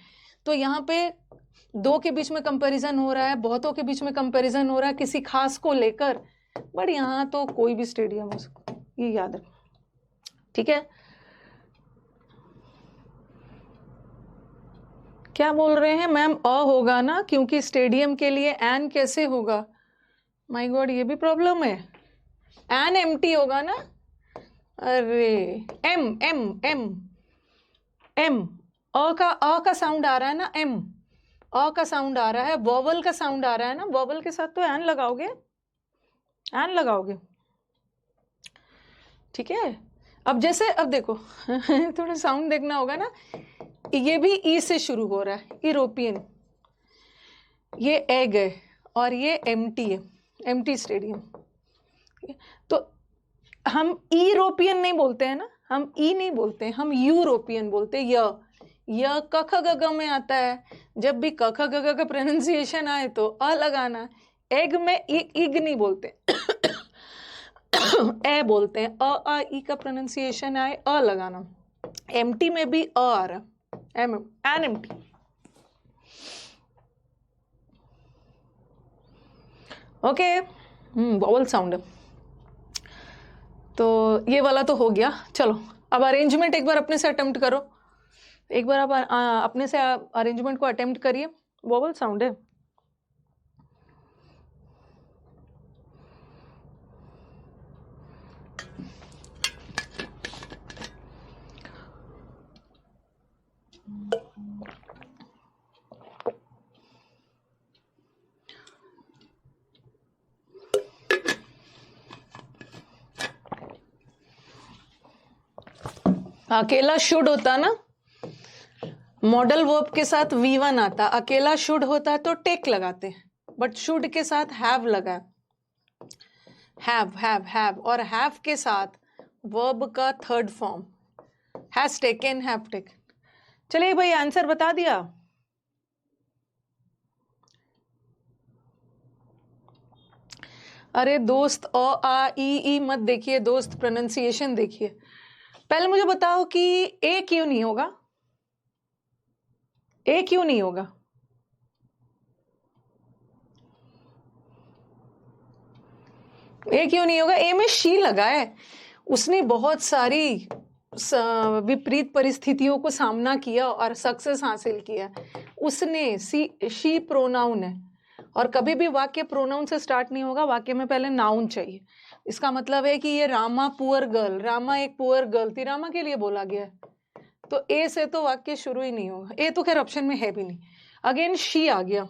तो यहाँ पे दो के बीच में कंपैरिजन हो रहा है, बहुतों के बीच में कंपैरिजन हो रहा है किसी खास को लेकर, बट यहाँ तो कोई भी स्टेडियम हो सकता, ये याद रखो, ठीक है। क्या बोल रहे हैं मैम? अ होगा ना, क्योंकि स्टेडियम के लिए एन कैसे होगा? माय गॉड, ये भी प्रॉब्लम है। एन एम्प्टी होगा ना। अरे एम एम एम एम, अ का साउंड आ रहा है ना, एम अ का साउंड आ रहा है, वोवल का साउंड आ रहा है ना, वोवल के साथ तो एन लगाओगे, एन लगाओगे, ठीक है। अब जैसे, अब देखो थोड़ा साउंड देखना होगा ना, ये भी ई से शुरू हो रहा है, यूरोपियन, ये एग है और ये एम्प्टी है, एम्प्टी स्टेडियम। तो हम यूरोपियन नहीं बोलते हैं ना, हम ई नहीं बोलते हैं, हम यूरोपियन बोलते हैं। य क ख ग घ में आता है, जब भी क ख ग घ का प्रोनाउंसिएशन आए तो अ लगाना। एग में इग नहीं बोलते ए बोलते हैं, अ आ ई का प्रोनाउंसिएशन आए अ लगाना। एम्प्टी में भी अ आ रहा, um an empty. Okay, vowel sound. तो ये वाला तो हो गया। चलो अब अरेंजमेंट एक बार अपने से अटेम्प्ट करो, एक बार आप अपने से अरेंजमेंट को अटेम्प्ट करिए। वोवल साउंड है। अकेला शुड होता ना, मॉडल वर्ब के साथ V1 आता, अकेला शुड होता तो टेक लगाते, बट शुड के साथ हैव लगा, हैव, और हैव के साथ वर्ब का third form has taken, have taken. चलिए भाई, आंसर बता दिया। अरे दोस्त, अ आ ई मत देखिए दोस्त, प्रोनाउंसिएशन देखिए। पहले मुझे बताओ कि ए क्यों नहीं होगा, ए क्यों नहीं होगा? ए क्यों नहीं होगा? ए में शी लगा है, उसने बहुत सारी विपरीत परिस्थितियों को सामना किया और सक्सेस हासिल किया। उसने शी प्रोनाउन है, और कभी भी वाक्य प्रोनाउन से स्टार्ट नहीं होगा, वाक्य में पहले नाउन चाहिए। इसका मतलब है कि ये रामा पुअर गर्ल, रामा एक पुअर गर्ल थी, रामा के लिए बोला गया है, तो ए से तो वाक्य शुरू ही नहीं होगा। ए तो खैर ऑप्शन में है भी नहीं। अगेन शी आ गया,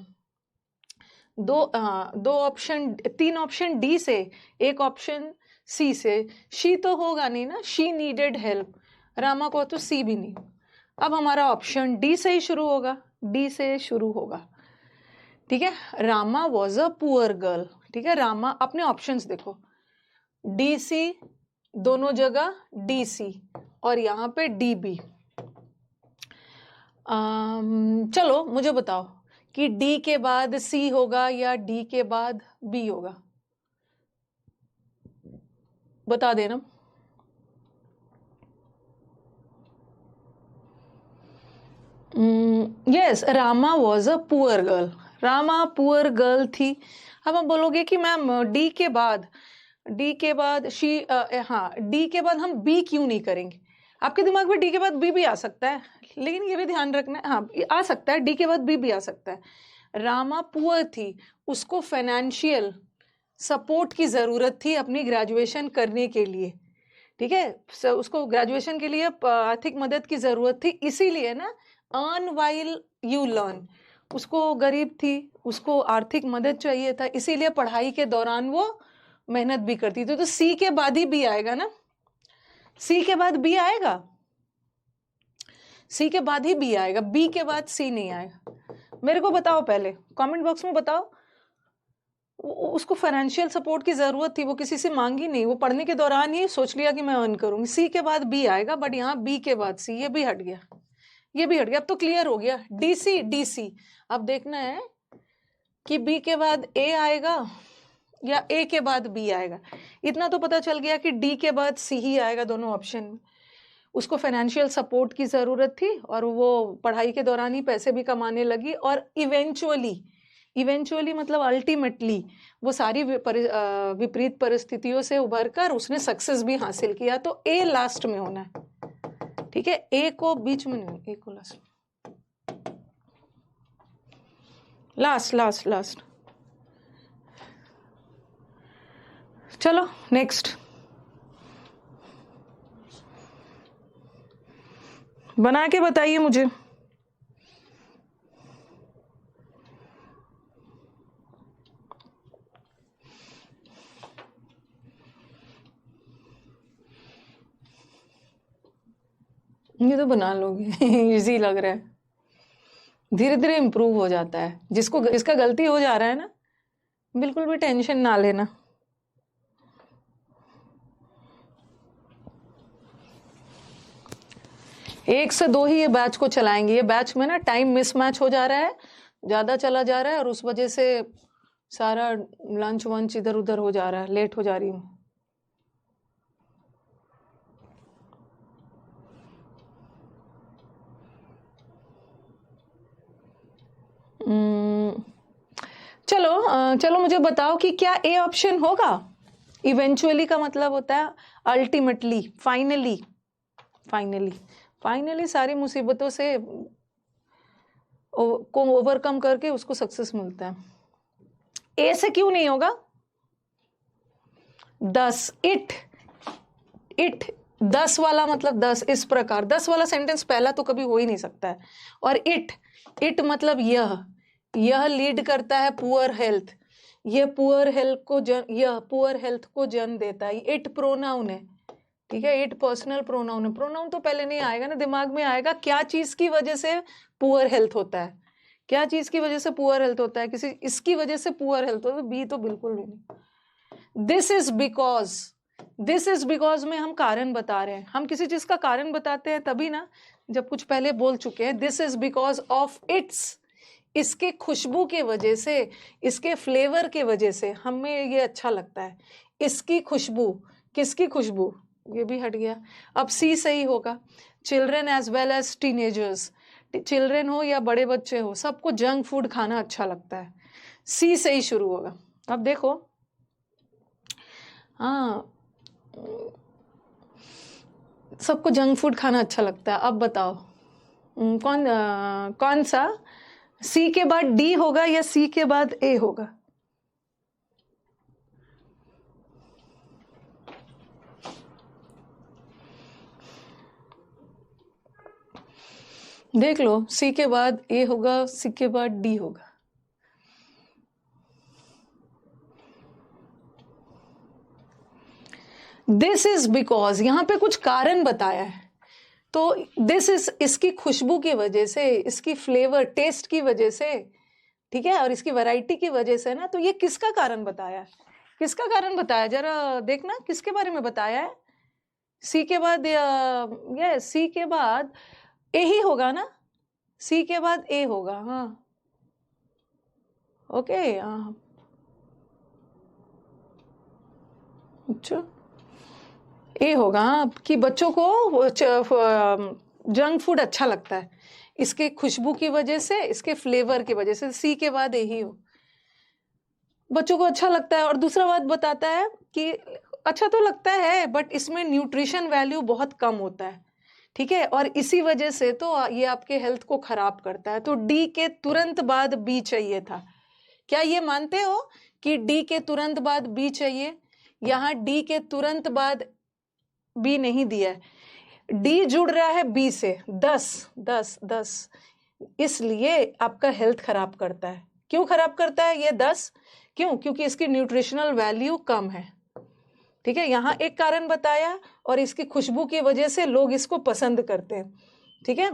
दो ऑप्शन, तीन ऑप्शन डी से, एक ऑप्शन सी से। शी तो होगा नहीं ना, शी नीडेड हेल्प, रामा को तो सी भी नहीं। अब हमारा ऑप्शन डी से ही शुरू होगा, डी से शुरू होगा, ठीक है। Rama was a poor girl, ठीक है। रामा, अपने ऑप्शंस देखो, डी सी दोनों जगह, डी सी, और यहां पे डी बी। चलो मुझे बताओ कि डी के बाद सी होगा या डी के बाद बी होगा, बता देना। Yes, Rama was a poor girl, Rama poor girl थी। अब आप बोलोगे कि मैम डी के बाद शी, हाँ, डी के बाद हम बी क्यों नहीं करेंगे? आपके दिमाग में डी के बाद बी भी आ सकता है, लेकिन ये भी ध्यान रखना है, हाँ आ सकता है, डी के बाद बी भी आ सकता है। रामा पुअर थी, उसको फाइनेंशियल सपोर्ट की जरूरत थी अपनी ग्रेजुएशन करने के लिए, ठीक है। उसको ग्रेजुएशन के लिए आर्थिक मदद की जरूरत थी, इसीलिए ना, अर्न वाइल यू लर्न, उसको गरीब थी, उसको आर्थिक मदद चाहिए था, इसीलिए पढ़ाई के दौरान वो मेहनत भी करती थी। तो सी के बाद ही बी आएगा ना, सी के बाद बी आएगा, सी के बाद ही बी आएगा, बी के बाद सी नहीं आएगा। मेरे को बताओ, पहले कमेंट बॉक्स में बताओ। उसको फाइनेंशियल सपोर्ट की जरूरत थी, वो किसी से मांगी नहीं, वो पढ़ने के दौरान ही सोच लिया कि मैं अर्न करूंगी। सी के बाद बी आएगा, बट यहाँ बी के बाद सी, ये भी हट गया, ये भी हट गया। अब तो क्लियर हो गया, डीसी डीसी। अब देखना है कि बी के बाद ए आएगा या ए के बाद बी आएगा। इतना तो पता चल गया कि डी के बाद सी ही आएगा दोनों ऑप्शन में। उसको फाइनेंशियल सपोर्ट की ज़रूरत थी और वो पढ़ाई के दौरान ही पैसे भी कमाने लगी और इवेंचुअली मतलब अल्टीमेटली वो सारी विपरीत परिस्थितियों से उभरकर उसने सक्सेस भी हासिल किया। तो ए लास्ट में होना है, ठीक है, ए को बीच में नहीं, ए को लास्ट, लास्ट। चलो नेक्स्ट, बना के बताइए मुझे। ये तो बना लोगे इजी लग रहा है, धीरे धीरे इम्प्रूव हो जाता है। जिसको इसका गलती हो जा रहा है ना, बिल्कुल भी टेंशन ना लेना। एक से दो ही ये बैच को चलाएंगे। ये बैच में ना टाइम मिसमैच हो जा रहा है, ज़्यादा चला जा रहा है और उस वजह से सारा लंच वंच इधर उधर हो जा रहा है, लेट हो जा रही हूँ। चलो मुझे बताओ कि क्या ए ऑप्शन होगा। इवेंचुअली का मतलब होता है अल्टीमेटली, फाइनली सारी मुसीबतों से को ओवरकम करके उसको सक्सेस मिलता है। ए से क्यों नहीं होगा? 10 इट 10 वाला मतलब 10 इस प्रकार, 10 वाला सेंटेंस पहला तो कभी हो ही नहीं सकता है। और इट मतलब यह लीड करता है पुअर हेल्थ, यह पुअर हेल्थ को जन्म देता है। इट प्रोनाउन है, ठीक है, इट पर्सनल प्रोनाउन है। प्रोनाउन तो पहले नहीं आएगा ना, दिमाग में आएगा क्या चीज की वजह से पुअर हेल्थ होता है, क्या चीज की वजह से पुअर हेल्थ होता है, किसी इसकी वजह से पुअर हेल्थ होता है। बी तो बिल्कुल भी नहीं। दिस इज बिकॉज में हम कारण बता रहे हैं। हम किसी चीज का कारण बताते हैं तभी ना जब कुछ पहले बोल चुके हैं। This is because of its, इसके खुशबू के वजह से, इसके फ्लेवर के वजह से हमें ये अच्छा लगता है। इसकी खुशबू, किसकी खुशबू, ये भी हट गया। अब सी सही होगा। Children as well as teenagers, children हो या बड़े बच्चे हो, सबको जंक फूड खाना अच्छा लगता है। सी से ही शुरू होगा। अब देखो, हाँ सबको जंक फूड खाना अच्छा लगता है। अब बताओ कौन सा, सी के बाद डी होगा या सी के बाद ए होगा? देख लो, सी के बाद ए होगा, सी के बाद डी होगा। दिस इज बिकॉज, यहां पे कुछ कारण बताया है, तो दिस इज इसकी खुशबू की वजह से, इसकी फ्लेवर टेस्ट की वजह से, ठीक है, और इसकी वैरायटी की वजह से ना। तो ये किसका कारण बताया है, किसका कारण बताया, जरा देखना किसके बारे में बताया है। सी के बाद ये सी के बाद ए ही होगा ना, सी के बाद ए होगा। हाँ ओके, हाँ अच्छा ए होगा। हाँ, कि बच्चों को जंक फूड अच्छा लगता है इसके खुशबू की वजह से, इसके फ्लेवर की वजह से। सी के बाद यही हो, बच्चों को अच्छा लगता है। और दूसरा बात बताता है कि अच्छा तो लगता है बट इसमें न्यूट्रिशन वैल्यू बहुत कम होता है, ठीक है, और इसी वजह से तो ये आपके हेल्थ को खराब करता है। तो डी के तुरंत बाद बी चाहिए था। क्या ये मानते हो कि डी के तुरंत बाद बी चाहिए? यहाँ डी के तुरंत बाद बी नहीं दिया है, डी जुड़ रहा है बी से। 10 इसलिए आपका हेल्थ खराब करता है। क्यों खराब करता है ये 10? क्यों? क्योंकि इसकी न्यूट्रिशनल वैल्यू कम है, ठीक है। यहाँ एक कारण बताया और इसकी खुशबू की वजह से लोग इसको पसंद करते हैं, ठीक है।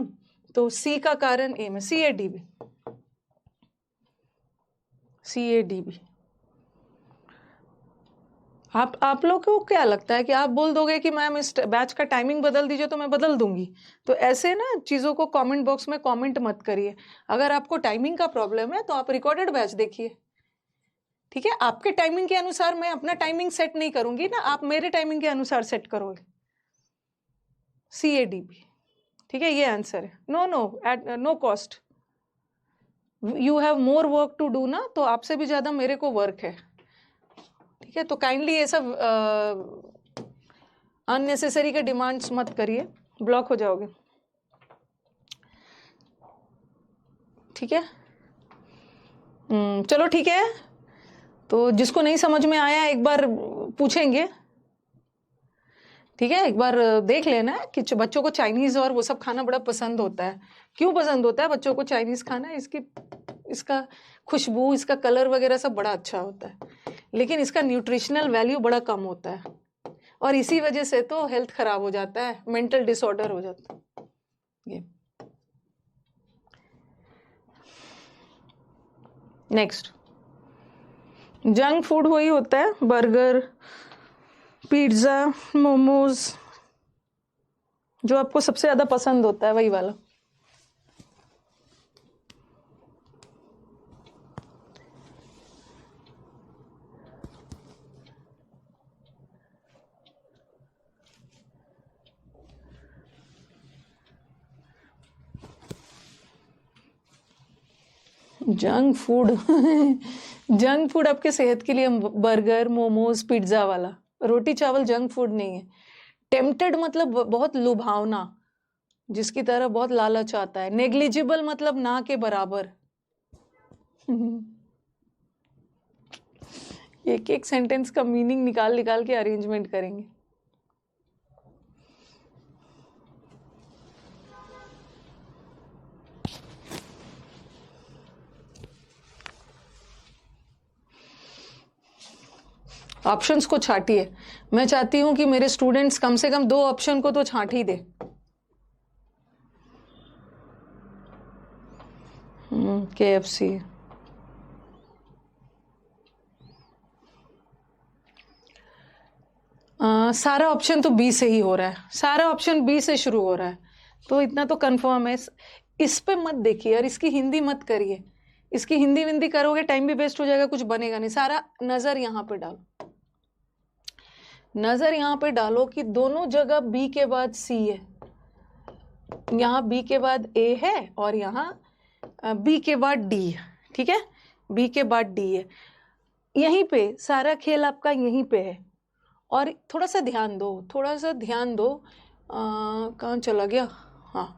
तो सी का कारण ए में, C A D B, C A D B. आप लोग को क्या लगता है कि आप बोल दोगे कि मैम इस बैच का टाइमिंग बदल दीजिए तो मैं बदल दूंगी? तो ऐसे ना चीज़ों को कमेंट बॉक्स में कमेंट मत करिए। अगर आपको टाइमिंग का प्रॉब्लम है तो आप रिकॉर्डेड बैच देखिए, ठीक है। आपके टाइमिंग के अनुसार मैं अपना टाइमिंग सेट नहीं करूंगी ना, आप मेरे टाइमिंग के अनुसार सेट करोगे। CADP, ठीक है, ये आंसर है। No no, at no cost, you have more work to do ना, तो आपसे भी ज्यादा मेरे को वर्क है, ठीक है। तो काइंडली ये सब अननेसेसरी के डिमांड्स मत करिए, ब्लॉक हो जाओगे, ठीक है। चलो ठीक है, तो जिसको नहीं समझ में आया एक बार पूछेंगे, ठीक है। एक बार देख लेना कि बच्चों को चाइनीज और वो सब खाना बड़ा पसंद होता है। क्यों पसंद होता है बच्चों को चाइनीज खाना? इसका खुशबू, इसका कलर वगैरह सब बड़ा अच्छा होता है, लेकिन इसका न्यूट्रिशनल वैल्यू बड़ा कम होता है, और इसी वजह से तो हेल्थ खराब हो जाता है, मेंटल डिसऑर्डर हो जाता है ये। नेक्स्ट, जंक फूड वही होता है, बर्गर, पिज्जा, मोमोज, जो आपको सबसे ज्यादा पसंद होता है वही वाला। जंक फूड जंक फूड आपके सेहत के लिए बर्गर, मोमोज, पिज्जा वाला। रोटी चावल जंक फूड नहीं है। टेम्पटेड मतलब बहुत लुभावना, जिसकी तरह बहुत लालच आता है। नेग्लिजिबल मतलब ना के बराबर। एक एक सेंटेंस का मीनिंग निकाल निकाल के अरेंजमेंट करेंगे। ऑप्शंस को छाटिए। मैं चाहती हूं कि मेरे स्टूडेंट्स कम से कम 2 ऑप्शन को तो छाट ही दे। KFC, सारा ऑप्शन तो बी से ही हो रहा है, सारा ऑप्शन बी से शुरू हो रहा है, तो इतना तो कंफर्म है। इस पे मत देखिए और इसकी हिंदी मत करिए। इसकी हिंदी विंदी करोगे टाइम भी वेस्ट हो जाएगा, कुछ बनेगा नहीं। सारा नजर यहाँ पे डालो, नजर यहाँ पे डालो कि दोनों जगह बी के बाद सी है, यहाँ बी के बाद ए है और यहाँ बी के बाद डी है, ठीक है। बी के बाद डी है, यहीं पे सारा खेल आपका यहीं पे है। और थोड़ा सा ध्यान दो, थोड़ा सा ध्यान दो। कहाँ चला गया? हाँ,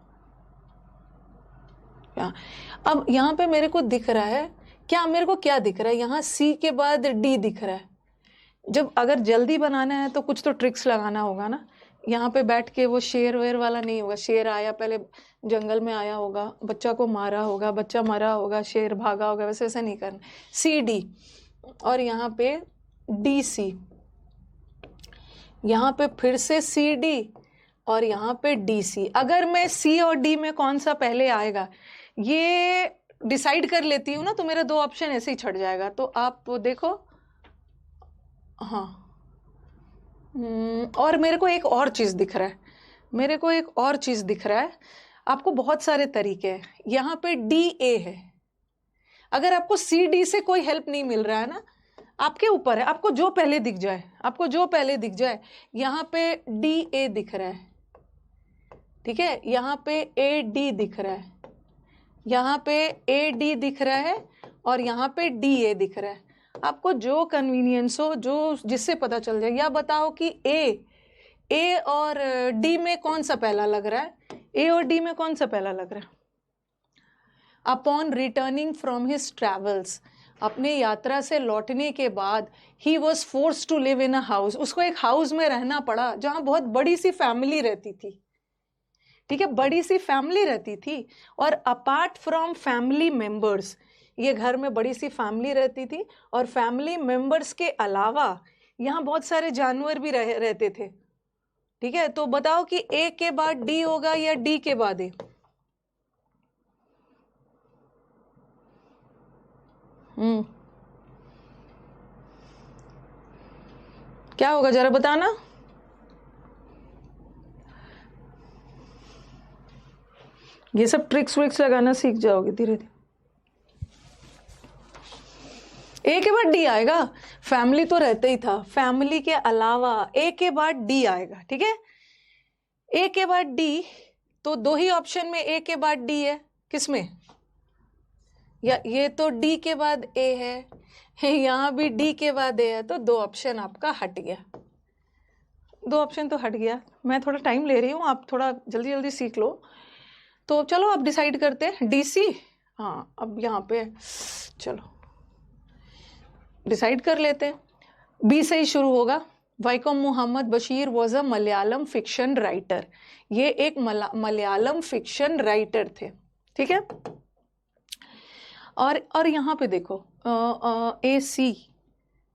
अब यहाँ पे मेरे को दिख रहा है क्या? मेरे को क्या दिख रहा है? यहाँ सी के बाद डी दिख रहा है। जब अगर जल्दी बनाना है तो कुछ तो ट्रिक्स लगाना होगा ना। यहाँ पे बैठ के वो शेर वेर वाला नहीं होगा। शेर आया, पहले जंगल में आया होगा, बच्चा को मारा होगा, बच्चा मरा होगा, शेर भागा होगा, वैसे वैसे नहीं करना। सी डी और यहाँ पे डी सी, यहाँ पे फिर से सी डी और यहाँ पे डी सी। अगर मैं सी और डी में कौन सा पहले आएगा ये डिसाइड कर लेती हूँ ना, तो मेरे 2 ऑप्शन ऐसे ही छट जाएगा। तो आप देखो, हाँ। और मेरे को एक और चीज दिख रहा है, मेरे को एक और चीज दिख रहा है। आपको बहुत सारे तरीके हैं। यहाँ पे डी ए है। अगर आपको सी डी से कोई हेल्प नहीं मिल रहा है ना, आपके ऊपर है, आपको जो पहले दिख जाए, आपको जो पहले दिख जाए। यहाँ पे डी ए दिख रहा है, ठीक है। यहाँ पे ए डी दिख रहा है, यहाँ पे ए डी दिख रहा है और यहाँ पे डी ए दिख रहा है। आपको जो कन्वीनियंस हो, जो जिससे पता चल जाए। या बताओ कि ए और डी में कौन सा पहला लग रहा है? ए और डी में कौन सा पहला लग रहा है? Upon returning from his travels, अपने यात्रा से लौटने के बाद, he was force to live in a house, उसको एक हाउस में रहना पड़ा जहां बहुत बड़ी सी फैमिली रहती थी, ठीक है। बड़ी सी फैमिली रहती थी। और अपार्ट फ्रॉम फैमिली मेंबर्स, ये घर में बड़ी सी फैमिली रहती थी और फैमिली मेंबर्स के अलावा यहाँ बहुत सारे जानवर भी रहते थे, ठीक है। तो बताओ कि ए के बाद डी होगा या डी के बाद ए? क्या होगा जरा बताना। ये सब ट्रिक्स विक्स लगाना सीख जाओगे धीरे धीरे। ए के बाद डी आएगा, फैमिली तो रहते ही था, फैमिली के अलावा ए के बाद डी आएगा, ठीक है। ए के बाद डी, तो दो ही ऑप्शन में ए के बाद डी है, किसमें? या ये तो डी के बाद ए है, यहाँ भी डी के बाद ए है, तो दो ऑप्शन आपका हट गया, दो ऑप्शन तो हट गया। मैं थोड़ा टाइम ले रही हूँ, आप थोड़ा जल्दी जल्दी सीख लो। तो चलो आप डिसाइड करते हैं, डी सी। हाँ, अब यहाँ पे चलो डिसाइड कर लेते हैं। बी से ही शुरू होगा। Vaikom Muhammad Basheer was a Malayalam fiction writer. ये एक मलयालम फिक्शन राइटर थे, ठीक है। और यहाँ पे देखो ए सी,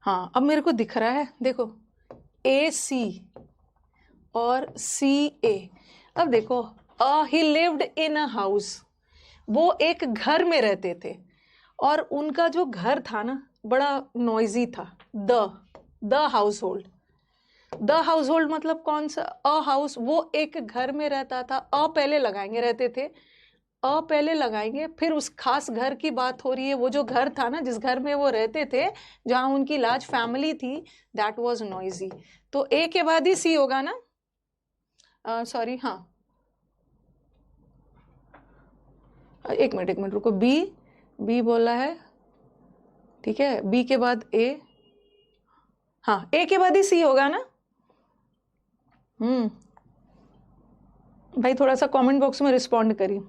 हाँ अब मेरे को दिख रहा है, देखो ए सी और सी ए। अब देखो ही लिव्ड इन अ हाउस, वो एक घर में रहते थे, और उनका जो घर था ना बड़ा नॉइजी था। The house hold, the house hold मतलब कौन सा? अ हाउस, वो एक घर में रहता था। अ पहले लगाएंगे, रहते थे, अ पहले लगाएंगे, फिर उस खास घर की बात हो रही है। वो जो घर था ना, जिस घर में वो रहते थे, जहां उनकी लार्ज फैमिली थी, दैट वाज नॉइजी। तो ए के बाद ही सी होगा ना, सॉरी, हाँ एक मिनट रुको, बी बोला है, ठीक है, बी के बाद ए, हाँ ए के बाद ही सी होगा ना। भाई थोड़ा सा कमेंट बॉक्स में रिस्पॉन्ड करिए,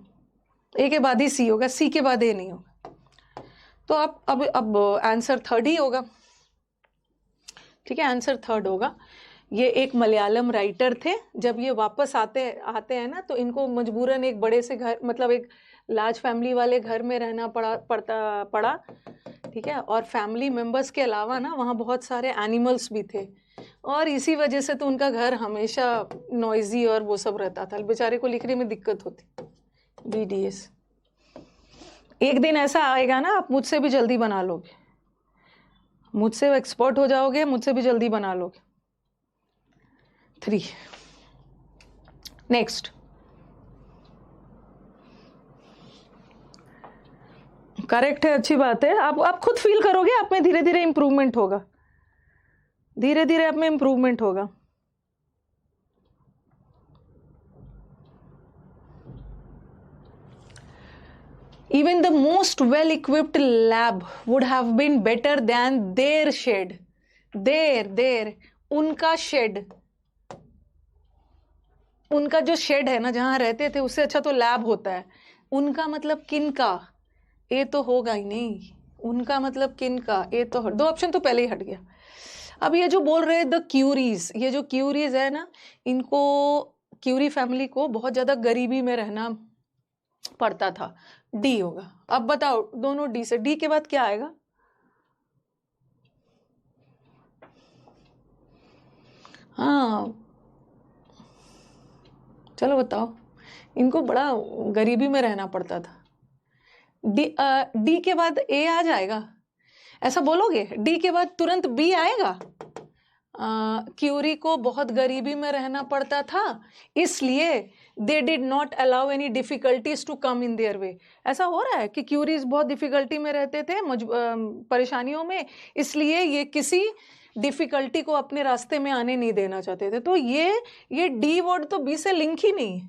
ए के बाद ही सी होगा, सी के बाद ए नहीं होगा। तो अब आंसर थर्ड ही होगा, ठीक है, आंसर थर्ड होगा। ये एक मलयालम राइटर थे। जब ये वापस आते हैं ना, तो इनको मजबूरन एक बड़े से घर, मतलब एक लार्ज फैमिली वाले घर में रहना पड़ा, ठीक है। और फैमिली मेंबर्स के अलावा ना वहाँ बहुत सारे एनिमल्स भी थे, और इसी वजह से तो उनका घर हमेशा नॉइजी और वो सब रहता था। बेचारे को लिखने में दिक्कत होती। BDS, एक दिन ऐसा आएगा ना, आप मुझसे भी जल्दी बना लोगे, मुझसे एक्सपर्ट हो जाओगे, मुझसे भी जल्दी बना लोगे। 3 नेक्स्ट, करेक्ट है, अच्छी बात है। आप खुद फील करोगे, आप में धीरे धीरे इंप्रूवमेंट होगा, धीरे धीरे आप में इंप्रूवमेंट होगा। Even the most well-equipped lab would have been better than their shed. Their उनका शेड, उनका जो शेड है ना जहां रहते थे, उससे अच्छा तो लैब होता है। उनका मतलब किनका, ये तो होगा ही नहीं। उनका मतलब किनका, ये तो दो ऑप्शन तो पहले ही हट गया। अब ये जो बोल रहे हैं द क्यूरीज, ये जो क्यूरीज है ना, इनको, क्यूरी फैमिली को बहुत ज्यादा गरीबी में रहना पड़ता था। डी होगा। अब बताओ, दोनों डी से, डी के बाद क्या आएगा? हाँ चलो बताओ, इनको बड़ा गरीबी में रहना पड़ता था। डी के बाद ए आ जाएगा, ऐसा बोलोगे? डी के बाद तुरंत बी आएगा? क्यूरी को बहुत गरीबी में रहना पड़ता था, इसलिए they did not allow any difficulties to come in their way. ऐसा हो रहा है कि क्यूरीज बहुत डिफिकल्टी में रहते थे, परेशानियों में, इसलिए ये किसी डिफिकल्टी को अपने रास्ते में आने नहीं देना चाहते थे। तो ये डी वर्ड तो बी से लिंक ही नहीं है,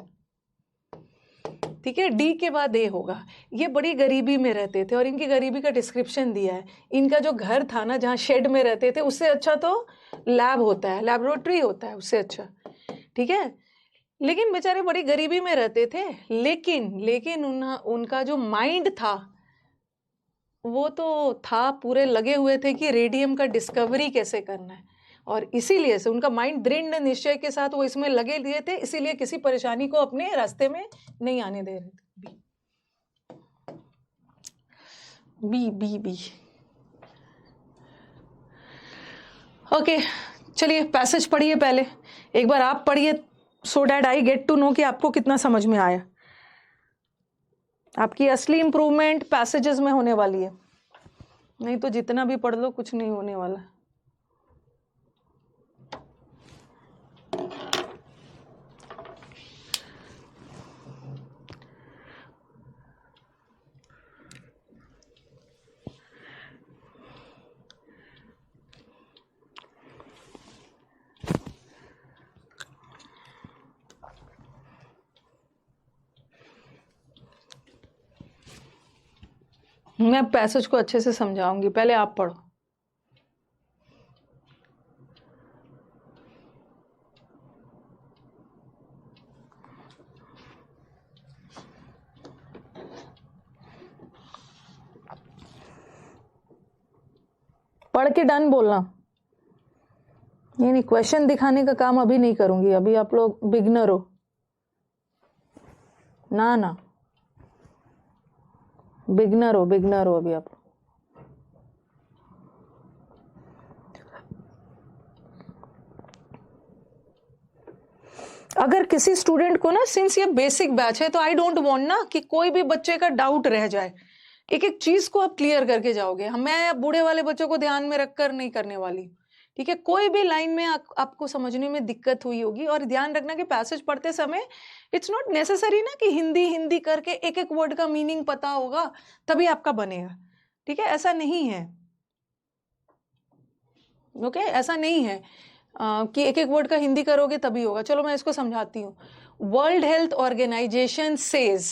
ठीक है। डी के बाद ए होगा। ये बड़ी गरीबी में रहते थे, और इनकी गरीबी का डिस्क्रिप्शन दिया है। इनका जो घर था ना, जहाँ शेड में रहते थे, उससे अच्छा तो लैब होता है, लैबोरेटरी होता है, उससे अच्छा, ठीक है। लेकिन बेचारे बड़ी गरीबी में रहते थे, लेकिन उनका जो माइंड था, वो तो था, पूरे लगे हुए थे कि रेडियम का डिस्कवरी कैसे करना है, और इसीलिए से उनका माइंड दृढ़ निश्चय के साथ वो इसमें लगे लिए थे, इसीलिए किसी परेशानी को अपने रास्ते में नहीं आने दे रहे थे। बी ओके, चलिए पैसेज पढ़िए पहले, एक बार आप पढ़िए, so that I get to know कि आपको कितना समझ में आया। आपकी असली इंप्रूवमेंट पैसेजेस में होने वाली है, नहीं तो जितना भी पढ़ लो कुछ नहीं होने वाला। मैं पैसेज को अच्छे से समझाऊंगी, पहले आप पढ़ो। पढ़ के डन बोलना। नहीं, क्वेश्चन दिखाने का काम अभी नहीं करूंगी, अभी आप लोग बिगनर हो ना, बिगनर हो अभी आप। अगर किसी स्टूडेंट को ना, सिंस ये बेसिक बैच है, तो आई डोंट वांट ना कि कोई भी बच्चे का डाउट रह जाए। एक एक चीज को आप क्लियर करके जाओगे। मैं बूढ़े वाले बच्चों को ध्यान में रखकर नहीं करने वाली, ठीक है। कोई भी लाइन में आपको समझने में दिक्कत हुई होगी, और ध्यान रखना कि पैसेज पढ़ते समय इट्स नॉट नेसेसरी ना कि हिंदी करके एक एक वर्ड का मीनिंग पता होगा तभी आपका बनेगा, ठीक है। ऐसा नहीं है, ओके, ऐसा नहीं है कि एक एक वर्ड का हिंदी करोगे तभी होगा। चलो मैं इसको समझाती हूँ। World Health Organization says,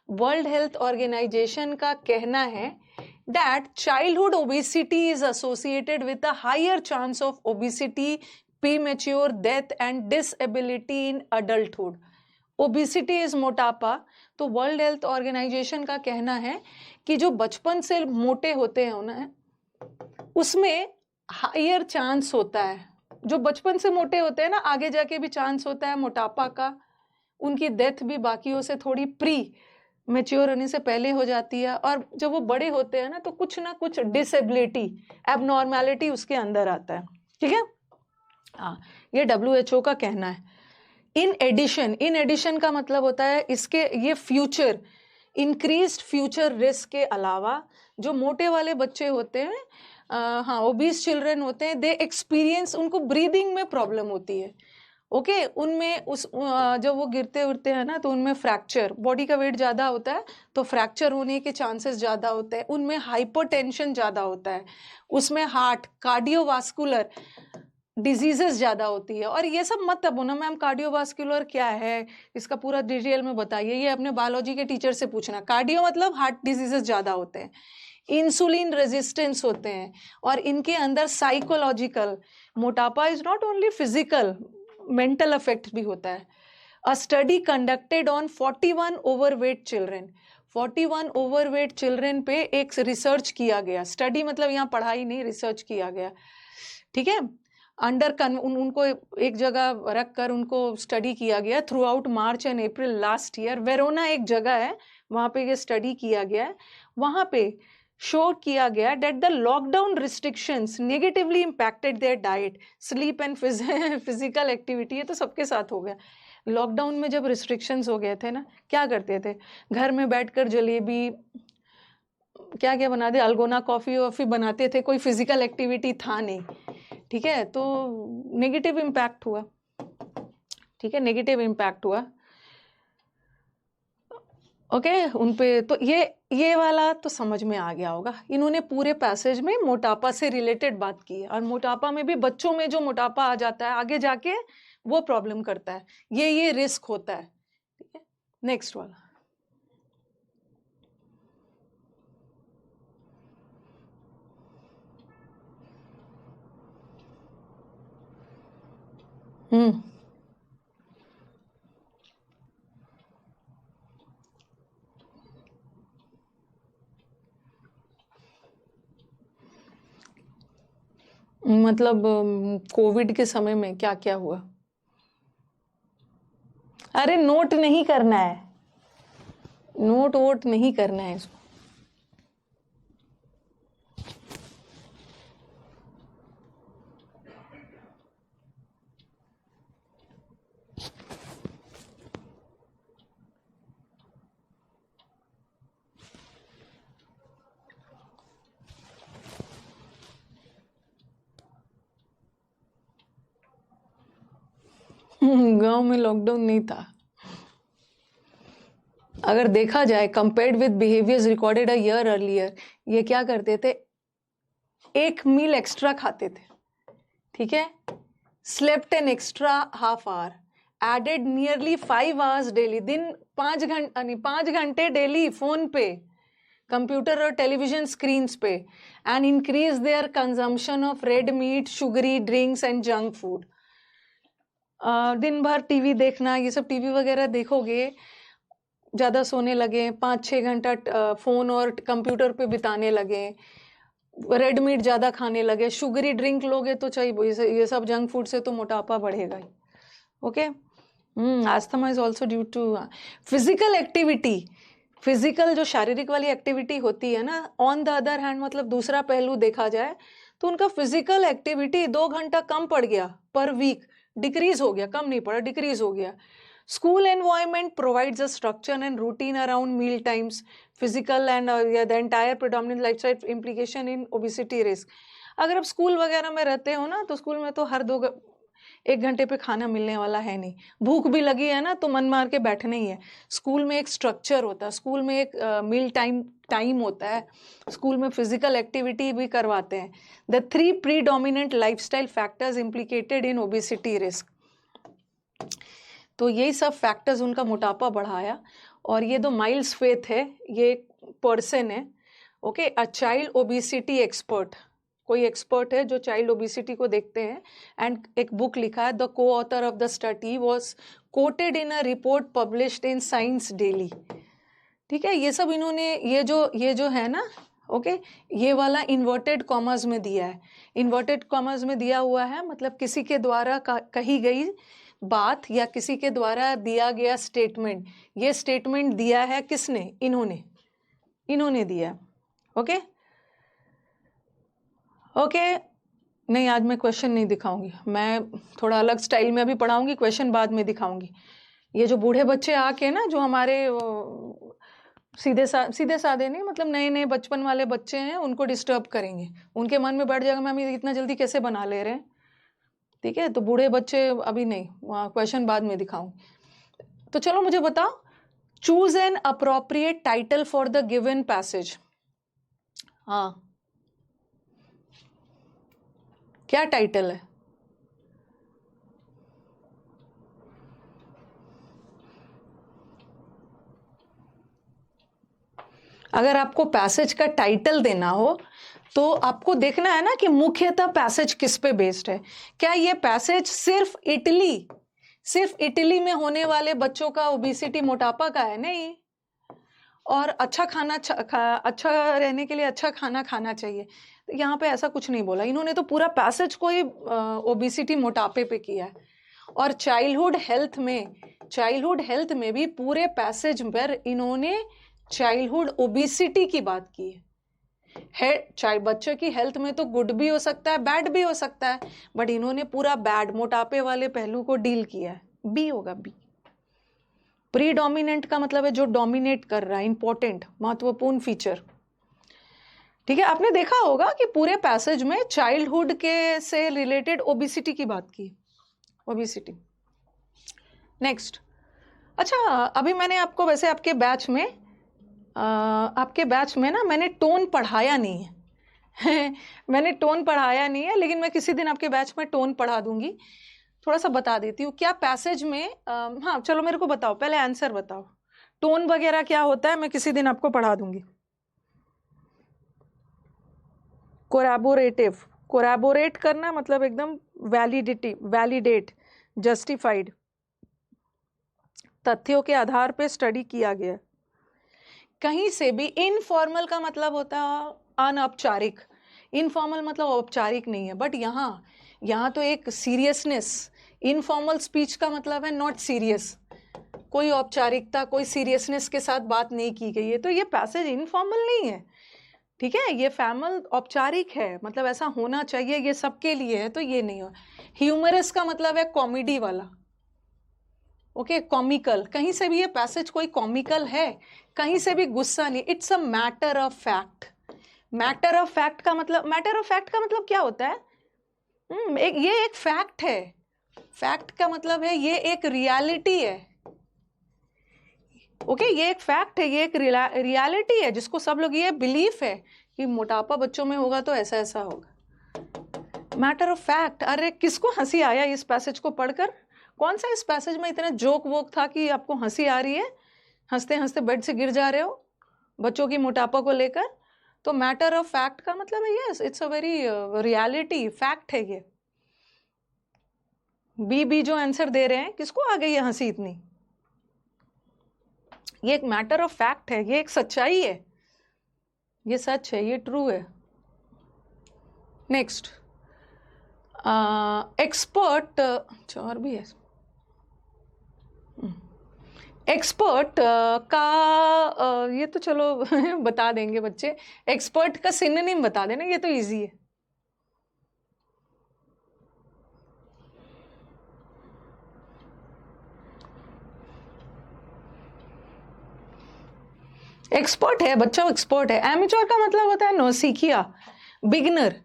World Health Organization का कहना है that childhood obesity is associated with a higher chance of obesity, premature death and disability in adulthood. Obesity is मोटापा। तो वर्ल्ड हेल्थ ऑर्गेनाइजेशन का कहना है कि जो बचपन से मोटे होते हैं ना, उसमें हायर चांस होता है। जो बचपन से मोटे होते हैं ना, आगे जाके भी चांस होता है मोटापा का। उनकी डेथ भी बाकियों से थोड़ी प्री मैच्योर होने से पहले हो जाती है। और जब वो बड़े होते हैं ना, तो कुछ ना कुछ डिसेबिलिटी, एबनॉर्मेलिटी उसके अंदर आता है, ठीक है। हाँ, ये WHO का कहना है। इन एडिशन का मतलब होता है इसके, ये फ्यूचर, इंक्रीज्ड फ्यूचर रिस्क के अलावा जो मोटे वाले बच्चे होते हैं, हाँ, ओबीस चिल्ड्रन होते हैं, दे एक्सपीरियंस, उनको ब्रीदिंग में प्रॉब्लम होती है, ओके। उनमें जब वो गिरते उड़ते हैं ना, तो उनमें फ्रैक्चर, बॉडी का वेट ज़्यादा होता है तो फ्रैक्चर होने के चांसेस ज़्यादा होते हैं। उनमें हाइपरटेंशन ज़्यादा होता है, उसमें हार्ट, कार्डियोवास्कुलर डिजीजेस ज़्यादा होती है। और ये सब मत बोलना मैम कार्डियोवास्कुलर क्या है, इसका पूरा डिटेल में बताइए, ये अपने बायोलॉजी के टीचर से पूछना। कार्डियो मतलब हार्ट डिजीजेस ज़्यादा होते हैं, इंसुलिन रेजिस्टेंस होते हैं, और इनके अंदर साइकोलॉजिकल, मोटापा is not only physical, mental effect भी होता है। अ study conducted on 41 overweight children, 41 overweight children पे एक रिसर्च किया गया। स्टडी मतलब यहाँ पढ़ाई नहीं, रिसर्च किया गया, ठीक है। उनको एक जगह रख कर उनको स्टडी किया गया through out March and April last year. Verona एक जगह है, वहाँ पे ये स्टडी किया गया है। वहाँ पे शो किया गया that the lockdown restrictions negatively impacted their diet, sleep and physical activity। ये तो सबके साथ हो गया। लॉकडाउन में जब रिस्ट्रिक्शंस हो गए थे ना, क्या करते थे, घर में बैठकर जलेबी क्या क्या बनाते, अल्गोना कॉफ़ी वॉफ़ी बनाते थे, कोई फिजिकल एक्टिविटी था नहीं, ठीक है। तो नेगेटिव इम्पैक्ट हुआ, ठीक है, नेगेटिव इम्पैक्ट हुआ, ओके, उन पे। तो ये वाला तो समझ में आ गया होगा। इन्होंने पूरे पैसेज में मोटापा से रिलेटेड बात की है, और मोटापा में भी बच्चों में जो मोटापा आ जाता है आगे जाके वो प्रॉब्लम करता है, ये रिस्क होता है, ठीक है। नेक्स्ट वाला, मतलब कोविड के समय में क्या क्या हुआ। अरे नोट नहीं करना है, नोट वोट नहीं करना है इसको। गांव में लॉकडाउन नहीं था। अगर देखा जाए compared with behaviours recorded a year earlier, ये क्या करते थे, एक मील एक्स्ट्रा खाते थे, ठीक है, slept an extra half hour, added nearly 5 hours daily, दिन 5 घंटे डेली फोन पे, कंप्यूटर और टेलीविजन स्क्रीन्स पे, and increase their consumption of red meat, sugary drinks and junk food. दिन भर टीवी देखना, ये सब टीवी वगैरह देखोगे, ज़्यादा सोने लगे, 5-6 घंटा फ़ोन और कंप्यूटर पे बिताने लगे, रेड मीट ज़्यादा खाने लगे, शुगरी ड्रिंक लोगे तो चाहिए, ये सब जंक फूड से तो मोटापा बढ़ेगा ही। Okay, asthma is also due to physical activity. Physical जो शारीरिक वाली एक्टिविटी होती है ना, ऑन द अदर हैंड मतलब दूसरा पहलू देखा जाए तो उनका फिजिकल एक्टिविटी 2 घंटा कम पड़ गया पर वीक, डिक्रीज हो गया, कम नहीं पड़ा, डिक्रीज हो गया। School environment provides a structure and routine around meal times, physical and the entire predominant lifestyle implication in obesity risk. अगर आप स्कूल वगैरह में रहते हो ना, तो स्कूल में तो हर 1 घंटे पे खाना मिलने वाला है नहीं। भूख भी लगी है ना तो मन मार के बैठना ही है। स्कूल में एक स्ट्रक्चर होता है, स्कूल में एक मील टाइम होता है, स्कूल में फिजिकल एक्टिविटी भी करवाते हैं। The 3 predominant lifestyle factors implicated in obesity risk. तो यही सब फैक्टर्स उनका मोटापा बढ़ाया। और ये 2 माइल्स फेथ है, ये पर्सन है, okay, a child obesity expert, कोई एक्सपर्ट है जो चाइल्ड ओबेसिटी को देखते हैं, एंड एक बुक लिखा है। द को author of the study was quoted in a report published in science daily. ठीक है, ये सब इन्होंने ये जो है ना, ओके, ये वाला इन्वर्टेड कॉमर्स में दिया है, इन्वर्टेड कॉमर्स में दिया हुआ है, मतलब किसी के द्वारा कही गई बात या किसी के द्वारा दिया गया स्टेटमेंट। ये स्टेटमेंट दिया है किसने? इन्होंने दिया। ओके ओके, नहीं आज मैं क्वेश्चन नहीं दिखाऊंगी, मैं थोड़ा अलग स्टाइल में अभी पढ़ाऊंगी, क्वेश्चन बाद में दिखाऊंगी। ये जो बूढ़े बच्चे आके ना, जो हमारे सीधे साधे नहीं, मतलब नए बचपन वाले बच्चे हैं, उनको डिस्टर्ब करेंगे, उनके मन में बैठ जाएगा मैम ये इतना जल्दी कैसे बना ले रहे हैं। ठीक है, तो बूढ़े बच्चे अभी नहीं, क्वेश्चन बाद में दिखाऊं। तो चलो मुझे बताओ, choose an appropriate title for the given passage. हाँ, क्या टाइटल है? अगर आपको पैसेज का टाइटल देना हो तो आपको देखना है ना कि मुख्यतः पैसेज किस पे बेस्ड है। क्या ये पैसेज सिर्फ इटली में होने वाले बच्चों का ओबेसिटी मोटापा का है? नहीं। और अच्छा रहने के लिए अच्छा खाना खाना चाहिए, तो यहाँ पे ऐसा कुछ नहीं बोला इन्होंने, तो पूरा पैसेज को ही ओबेसिटी मोटापे पे किया है। और चाइल्डहुड हेल्थ में भी पूरे पैसेज पर इन्होंने चाइल्डहुड ओबेसिटी की बात की है। चाहे बच्चों की हेल्थ में तो गुड भी हो सकता है, बैड भी हो सकता है, बट इन्होंने पूरा बैड मोटापे वाले पहलू को डील किया है। बी होगा, बी। प्रीडोमिनेंट का मतलब है जो डोमिनेट कर रहा है, इंपॉर्टेंट, महत्वपूर्ण फीचर। ठीक है, आपने देखा होगा कि पूरे पैसेज में चाइल्डहुड के से रिलेटेड ओबेसिटी की बात की, ओबेसिटी। नेक्स्ट, अच्छा अभी मैंने आपको वैसे आपके बैच में ना मैंने टोन पढ़ाया नहीं है मैंने टोन पढ़ाया नहीं है, लेकिन मैं किसी दिन आपके बैच में टोन पढ़ा दूंगी। थोड़ा सा बता देती हूँ क्या पैसेज में, हाँ चलो मेरे को बताओ, पहले आंसर बताओ, टोन वगैरह क्या होता है, मैं किसी दिन आपको पढ़ा दूंगी। कोरैबोरेट करना मतलब एकदम वैलिडेट, जस्टिफाइड, तथ्यों के आधार पे स्टडी किया गया। कहीं से भी, इनफॉर्मल का मतलब होता है अनौपचारिक, इनफॉर्मल मतलब औपचारिक नहीं है, बट यहाँ तो एक सीरियसनेस, इनफॉर्मल स्पीच का मतलब है नॉट सीरियस, कोई औपचारिकता, कोई सीरियसनेस के साथ बात नहीं की गई है, तो ये पैसेज इनफॉर्मल नहीं है। ठीक है, ये फॉर्मल औपचारिक है, मतलब ऐसा होना चाहिए, ये सबके लिए है, तो ये नहीं हो। ह्यूमरस का मतलब है कॉमेडी वाला, ओके, कॉमिकल, कहीं से भी ये पैसेज कोई कॉमिकल है, कहीं से भी गुस्सा नहीं, it's a matter of fact. Matter of fact का मतलब क्या होता है? ये एक फैक्ट है, फैक्ट का मतलब है ये एक रियलिटी है, ओके, ये एक फैक्ट है, ये एक रियलिटी है, जिसको सब लोग ये बिलीफ है कि मोटापा बच्चों में होगा तो ऐसा ऐसा होगा। Matter of fact. अरे किसको हंसी आया इस पैसेज को पढ़कर? कौन सा इस पैसेज में इतना जोक वोक था कि आपको हंसी आ रही है, हंसते हंसते बेड से गिर जा रहे हो? बच्चों की मोटापा को लेकर, तो मैटर ऑफ फैक्ट का मतलब है yes, it's a very reality, fact है ये। बी जो आंसर दे रहे हैं, किसको आ गई है हंसी इतनी? ये एक मैटर ऑफ फैक्ट है, ये एक सच्चाई है, ये सच है, ये ट्रू है। नेक्स्ट, एक्सपर्ट, और भी है एक्सपर्ट का ये तो चलो बता देंगे बच्चे, एक्सपर्ट का सिनोनिम बता देना, ये तो इजी है। एक्सपर्ट है बच्चा, एक्सपर्ट है। एमेच्योर का मतलब होता है नौसिखिया, बिगनर।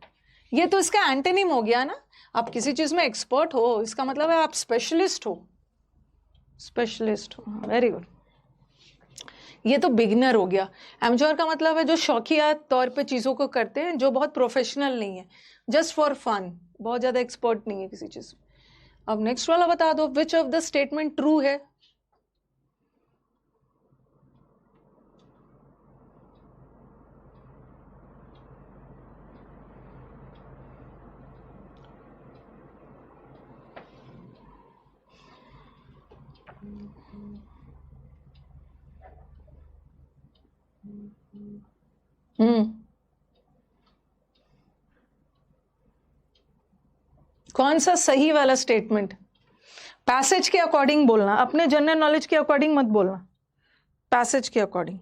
ये तो इसका एंटोनिम हो गया ना। आप किसी चीज में एक्सपर्ट हो, इसका मतलब है आप स्पेशलिस्ट हो, स्पेशलिस्ट हो। वेरी गुड, ये तो बिगनर हो गया। एमेच्योर का मतलब है जो शौकिया तौर पे चीजों को करते हैं, जो बहुत प्रोफेशनल नहीं है, जस्ट फॉर फन, बहुत ज्यादा एक्सपर्ट नहीं है किसी चीज। अब नेक्स्ट वाला बता दो, which of the statement true है? कौन सा सही वाला स्टेटमेंट? पैसेज के अकॉर्डिंग बोलना, अपने जनरल नॉलेज के अकॉर्डिंग मत बोलना, पैसेज के according.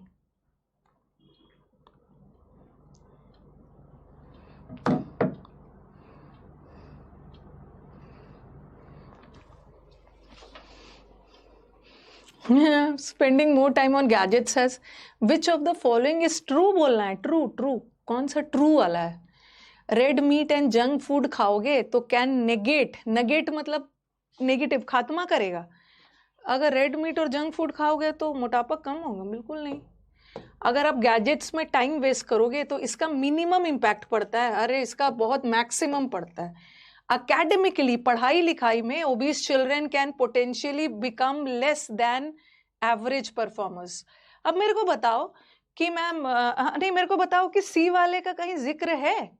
Spending more time on gadgets has, which of the following is true बोलना है। ट्रू, ट्रू कौन सा ट्रू वाला है? Red meat and junk food खाओगे तो कैन नेगेट, नेगेट मतलब नेगेटिव, खात्मा करेगा। अगर रेड मीट और जंक फूड खाओगे तो मोटापा कम होगा? बिल्कुल नहीं। अगर आप गैजेट्स में टाइम वेस्ट करोगे तो इसका मिनिमम इम्पैक्ट पड़ता है, अरे इसका बहुत मैक्सिमम पड़ता है। अकेडमिकली, पढ़ाई लिखाई में obese children can potentially become less than average performers. अब मेरे को बताओ कि मैम, नहीं मेरे को बताओ कि सी वाले का कहीं जिक्र है?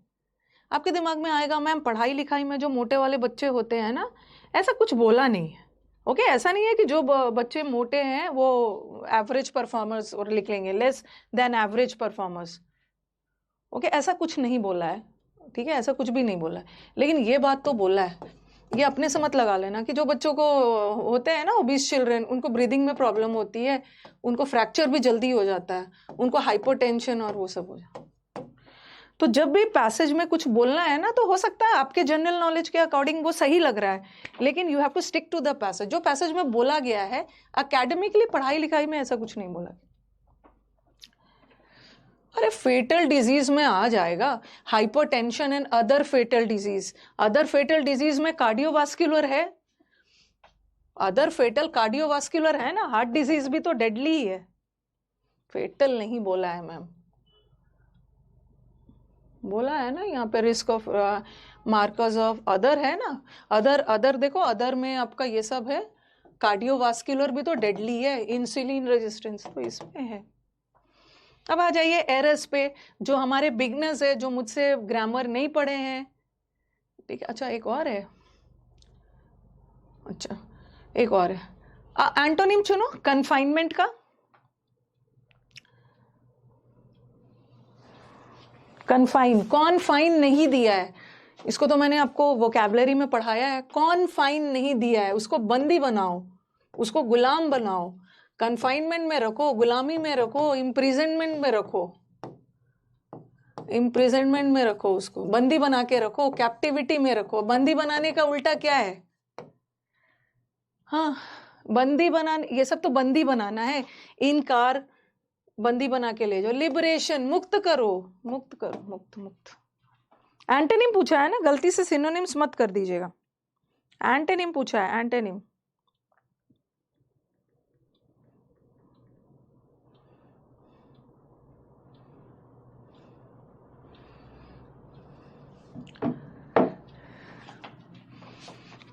आपके दिमाग में आएगा मैम पढ़ाई लिखाई में जो मोटे वाले बच्चे होते हैं ना, ऐसा कुछ बोला नहीं है। ओके, ऐसा नहीं है कि जो बच्चे मोटे हैं वो एवरेज परफॉर्मर्स, और लिख लेंगे less than average performers. Okay, ऐसा कुछ नहीं बोला है, ठीक है, ऐसा कुछ भी नहीं बोला है। लेकिन ये बात तो बोला है, ये अपने से मत लगा लेना कि जो बच्चों को होते हैं ना ओबीस चिल्ड्रन, उनको ब्रीदिंग में प्रॉब्लम होती है, उनको फ्रैक्चर भी जल्दी हो जाता है, उनको हाइपोटेंशन और वो सब हो जाता है। तो जब भी पैसेज में कुछ बोलना है ना, तो हो सकता है आपके जनरल नॉलेज के अकॉर्डिंग वो सही लग रहा है, लेकिन you have to stick to the passage. जो पैसेज में बोला गया है, अकेडमिकली पढ़ाई लिखाई में ऐसा कुछ नहीं बोला। अरे फेटल डिजीज में आ जाएगा, hypertension and other fatal disease. Other fatal disease में कार्डियोवास्कुलर है, अदर फेटल कार्डियोवास्कुलर है ना, हार्ट डिजीज भी तो डेडली ही है। फेटल नहीं बोला है मैम, बोला है ना यहाँ पे risk of markers of other है ना। अदर देखो, अदर में आपका ये सब है, कार्डियोवास्कुलर भी तो डेडली है, इंसुलिन रेजिस्टेंस तो इसमें है। अब आ जाइए एरर्स पे, जो हमारे बिगनर्स है, जो मुझसे ग्रामर नहीं पढ़े हैं, ठीक है। अच्छा एक और है, अच्छा एक और है, एंटोनिम चुनो कन्फाइनमेंट का। कन्फाइन, कॉन्फाइन नहीं दिया है, इसको तो मैंने आपको वोकैबुलरी में पढ़ाया है। कॉन्फाइन नहीं दिया है, उसको बंदी बनाओ, उसको गुलाम बनाओ, कन्फाइनमेंट में रखो, गुलामी में रखो, इम्प्रिजनमेंट में रखो, इम्प्रिजनमेंट में रखो, उसको बंदी बना के रखो, कैप्टिविटी में रखो। बंदी बनाने का उल्टा क्या है? हाँ, बंदी बनाने, ये सब तो बंदी बनाना है। इनकार, बंदी बना के ले जाओ, लिबरेशन, मुक्त करो, मुक्त करो, मुक्त मुक्त। एंटोनिम पूछा है ना, गलती से सिनोनिम्स मत कर दीजिएगा। एंटोनिम पूछा है, एंटोनिम।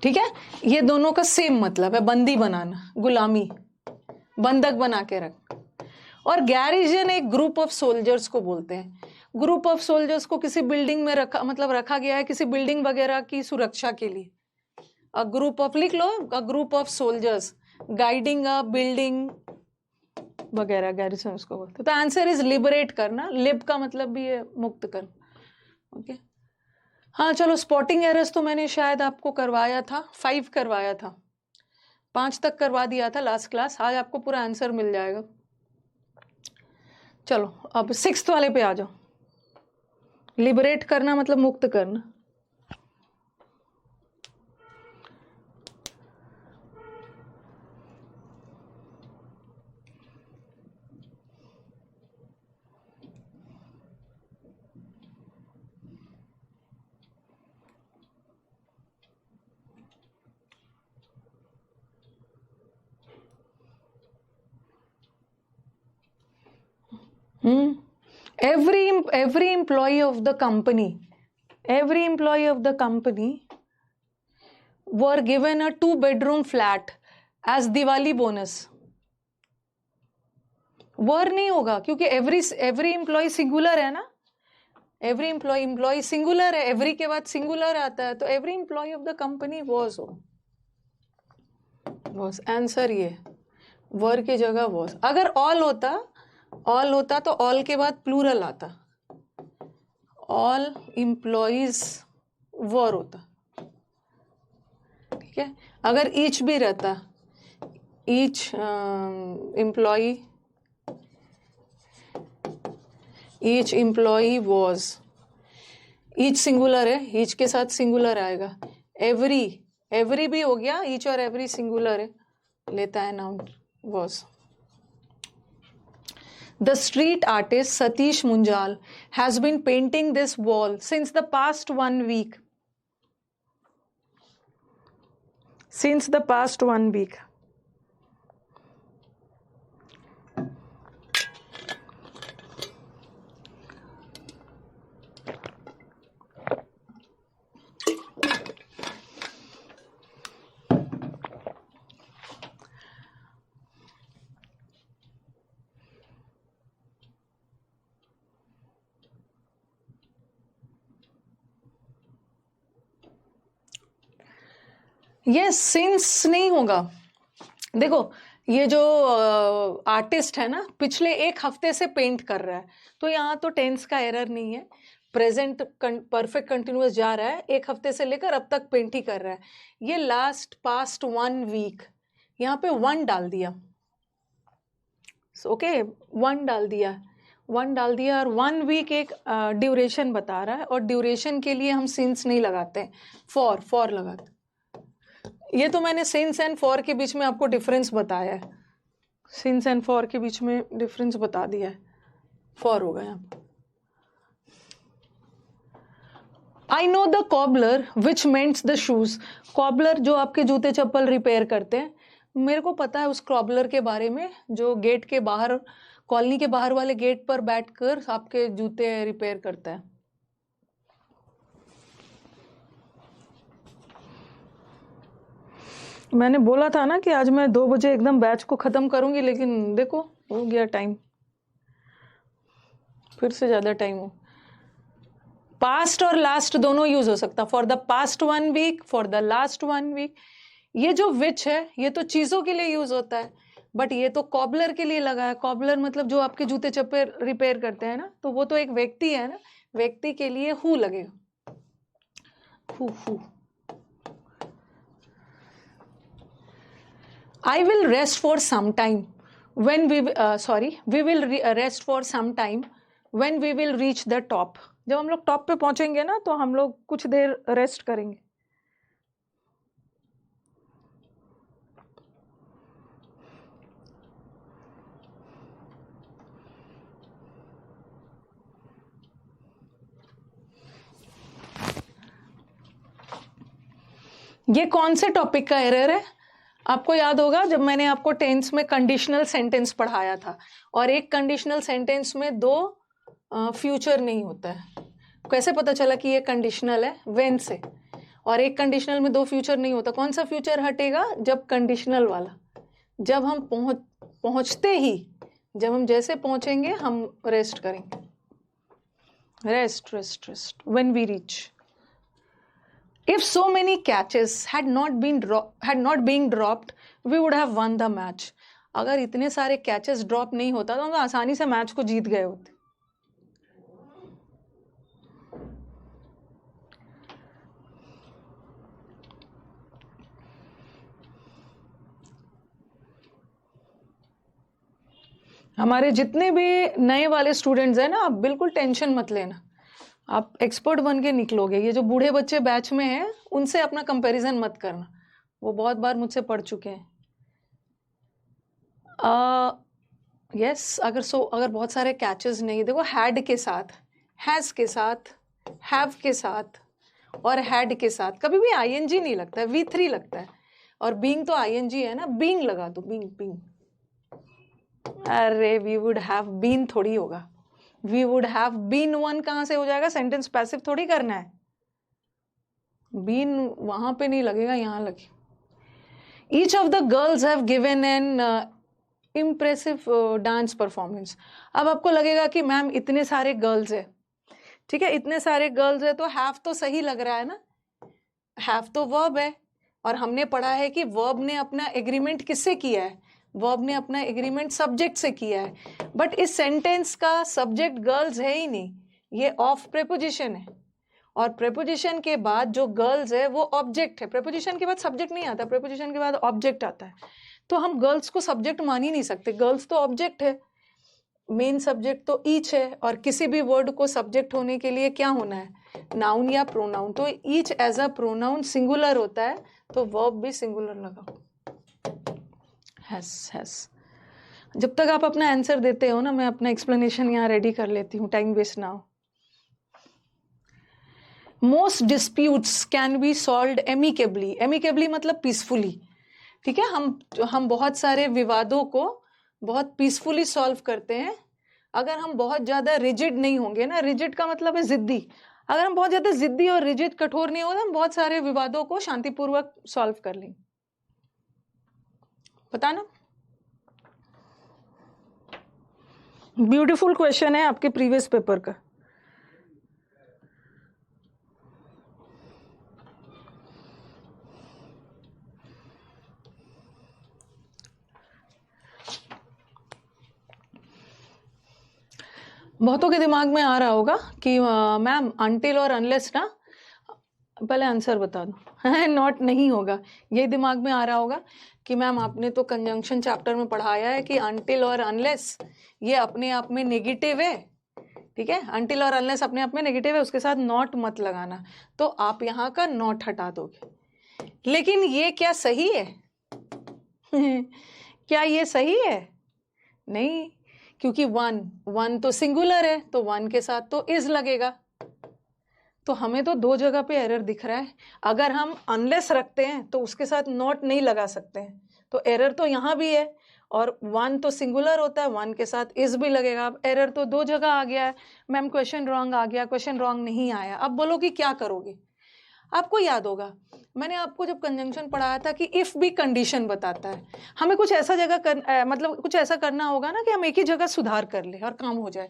ठीक है, ये दोनों का सेम मतलब है, बंदी बनाना, गुलामी, बंधक बना के रख। और गैरिजन एक ग्रुप ऑफ सोल्जर्स को बोलते हैं। ग्रुप ऑफ सोल्जर्स को किसी बिल्डिंग में रखा गया है किसी बिल्डिंग वगैरह की सुरक्षा के लिए। अ ग्रुप ऑफ, लिख लो, a group of soldiers guiding a building वगैरह, गैरिजन उसको बोलते। तो आंसर इज लिबरेट करना, लिब का मतलब भी है मुक्त करना। ओके हाँ चलो, स्पॉटिंग एरर्स तो मैंने शायद आपको करवाया था, 5 करवाया था, 5 तक करवा दिया था लास्ट क्लास। आज आपको पूरा आंसर मिल जाएगा। चलो अब 6th वाले पे आ जाओ। लिबरेट करना मतलब मुक्त करना। every employee of the company were given a 2-bedroom flat as Diwali bonus। वर नहीं होगा क्योंकि एवरी एम्प्लॉय सिंगुलर है ना, एवरी एम्प्लॉय सिंगुलर है, एवरी के बाद सिंगुलर आता है, तो every employ of the company was answer. ये वर की जगह वॉज। अगर ऑल होता तो ऑल के बाद प्लूरल आता, ऑल एम्प्लॉइज वर होता, ठीक है। अगर ईच भी रहता, each employee, each employee was, each singular है, ईच के साथ सिंगुलर आएगा। एवरी भी हो गया, ईच और एवरी सिंगुलर है, लेता है noun was. The street artist Satish Munjal has been painting this wall since the past 1 week. Since the past 1 week. ये सिंस नहीं होगा। देखो ये जो आर्टिस्ट है ना, पिछले 1 हफ्ते से पेंट कर रहा है, तो यहाँ तो टेंस का एरर नहीं है, प्रेजेंट परफेक्ट कंटिन्यूअस जा रहा है, 1 हफ्ते से लेकर अब तक पेंट ही कर रहा है। ये लास्ट पास्ट 1 वीक, यहाँ पे 1 डाल दिया, ओके 1 डाल दिया और 1 वीक एक ड्यूरेशन बता रहा है, और ड्यूरेशन के लिए हम सिंस नहीं लगाते हैं, फॉर लगाते। ये तो मैंने सिंस एंड फॉर के बीच में आपको डिफरेंस बताया है, सिंस एंड फॉर के बीच में डिफरेंस बता दिया है, फॉर होगा यहाँ पर। I know the cobbler which mends the shoes. Cobbler जो आपके जूते चप्पल रिपेयर करते हैं, मेरे को पता है उस कॉबलर के बारे में, जो गेट के बाहर, कॉलोनी के बाहर वाले गेट पर बैठकर आपके जूते रिपेयर करता है। मैंने बोला था ना कि आज मैं 2 बजे एकदम बैच को खत्म करूंगी, लेकिन देखो हो गया टाइम, फिर से ज्यादा टाइम हो। पास्ट और लास्ट दोनों यूज हो सकता, for the past 1 week, for the last 1 week. ये जो विच है ये तो चीजों के लिए यूज होता है, बट ये तो कॉबलर के लिए लगा है। कॉबलर मतलब जो आपके जूते चप्पल रिपेयर करते हैं ना, तो वो तो एक व्यक्ति है ना, व्यक्ति के लिए हु लगेगा, who. I will rest for some time when we will rest for some time when we will reach the top। जब हम लोग टॉप पे पहुंचेंगे ना, तो हम लोग कुछ देर रेस्ट करेंगे। ये कौन से टॉपिक का एरर है? आपको याद होगा जब मैंने आपको टेंस में कंडीशनल सेंटेंस पढ़ाया था, और एक कंडीशनल सेंटेंस में 2 फ्यूचर नहीं होता है। कैसे पता चला कि ये कंडीशनल है? व्हेन से। और एक कंडीशनल में 2 फ्यूचर नहीं होता। कौन सा फ्यूचर हटेगा? जब कंडीशनल वाला, जब हम पहुंचते ही जब हम जैसे पहुंचेंगे हम रेस्ट करेंगे, rest rest rest when we reach. If so many catches had not been dropped, we would have won the match. अगर इतने सारे कैचेस ड्रॉप नहीं होता तो हम आसानी से मैच को जीत गए होते. हमारे जितने भी नए वाले स्टूडेंट्स हैं ना, आप बिल्कुल टेंशन मत लेना, आप एक्सपर्ट बन के निकलोगे. ये जो बूढ़े बच्चे बैच में हैं उनसे अपना कंपैरिजन मत करना, वो बहुत बार मुझसे पढ़ चुके हैं. यस, अगर बहुत सारे कैचेस नहीं, देखो हैड के साथ, हैज़ के साथ, हैव के साथ और हैड के साथ कभी भी आईएनजी नहीं लगता है, V3 लगता है. और बीइंग तो आईएनजी है ना, बीइंग लगा दो, बीइंग बीइंग. अरे वी वुड हैव बीन थोड़ी होगा, we would have been one कहाँ से हो जाएगा, सेंटेंस पैसिव थोड़ी करना है. बीन वहां पे नहीं लगेगा, यहाँ लगे. Each of the girls have given an impressive dance performance. अब आपको लगेगा कि मैम इतने सारे गर्ल्स है, ठीक है, इतने सारे गर्ल्स है तो हैव तो सही लग रहा है ना, हैव तो वर्ब है. और हमने पढ़ा है कि वर्ब ने अपना एग्रीमेंट किससे किया है, वर्ब ने अपना एग्रीमेंट सब्जेक्ट से किया है. बट इस सेंटेंस का सब्जेक्ट गर्ल्स है ही नहीं, ये ऑफ प्रेपोजिशन है. और प्रेपोजिशन के बाद जो गर्ल्स है वो ऑब्जेक्ट है. प्रेपोजिशन के बाद सब्जेक्ट नहीं आता, प्रेपोजिशन के बाद ऑब्जेक्ट आता है. तो हम गर्ल्स को सब्जेक्ट मान ही नहीं सकते, गर्ल्स तो ऑब्जेक्ट है, मेन सब्जेक्ट तो ईच है. और किसी भी वर्ड को सब्जेक्ट होने के लिए क्या होना है, नाउन या प्रोनाउन. तो each as a pronoun singular होता है, तो वर्ब भी सिंगुलर लगाओ, हैज. जब तक आप अपना आंसर देते हो ना, मैं अपना एक्सप्लेनेशन यहाँ रेडी कर लेती हूँ, टाइम वेस्ट ना हो. Most disputes can be solved amicably. Amicably मतलब पीसफुली, ठीक है. हम बहुत सारे विवादों को बहुत पीसफुली सॉल्व करते हैं अगर हम बहुत ज्यादा रिजिड नहीं होंगे ना. रिजिड का मतलब है जिद्दी. अगर हम बहुत ज्यादा जिद्दी और रिजिड कठोर नहीं होंगे, हम बहुत सारे विवादों को शांतिपूर्वक सॉल्व कर लेंगे. पता ना, ब्यूटीफुल क्वेश्चन है आपके प्रीवियस पेपर का. बहुतों के दिमाग में आ रहा होगा कि मैम अनटिल और अनलेस ना, पहले आंसर बता दो. नॉट नहीं होगा, ये दिमाग में आ रहा होगा कि मैम आपने तो कंजंक्शन चैप्टर में पढ़ाया है कि अनटिल और अनलेस ये अपने आप में नेगेटिव है, ठीक है. अनटिल और अनलेस अपने आप में नेगेटिव है, उसके साथ नॉट मत लगाना, तो आप यहाँ का नॉट हटा दोगे. लेकिन ये क्या सही है? क्या ये सही है? नहीं, क्योंकि वन तो सिंगुलर है, तो वन के साथ तो इज लगेगा. तो हमें तो दो जगह पे एरर दिख रहा है. अगर हम अनलेस रखते हैं तो उसके साथ नॉट नहीं लगा सकते हैं, तो एरर तो यहाँ भी है. और वन तो सिंगुलर होता है, वन के साथ इज भी लगेगा. अब एरर तो दो जगह आ गया है. मैम क्वेश्चन रॉन्ग आ गया, क्वेश्चन रॉन्ग नहीं आया. अब बोलो कि क्या करोगे. आपको याद होगा मैंने आपको जब कंजंक्शन पढ़ाया था कि इफ भी कंडीशन बताता है, हमें कुछ ऐसा मतलब कुछ ऐसा करना होगा ना कि हम एक ही जगह सुधार कर ले और काम हो जाए.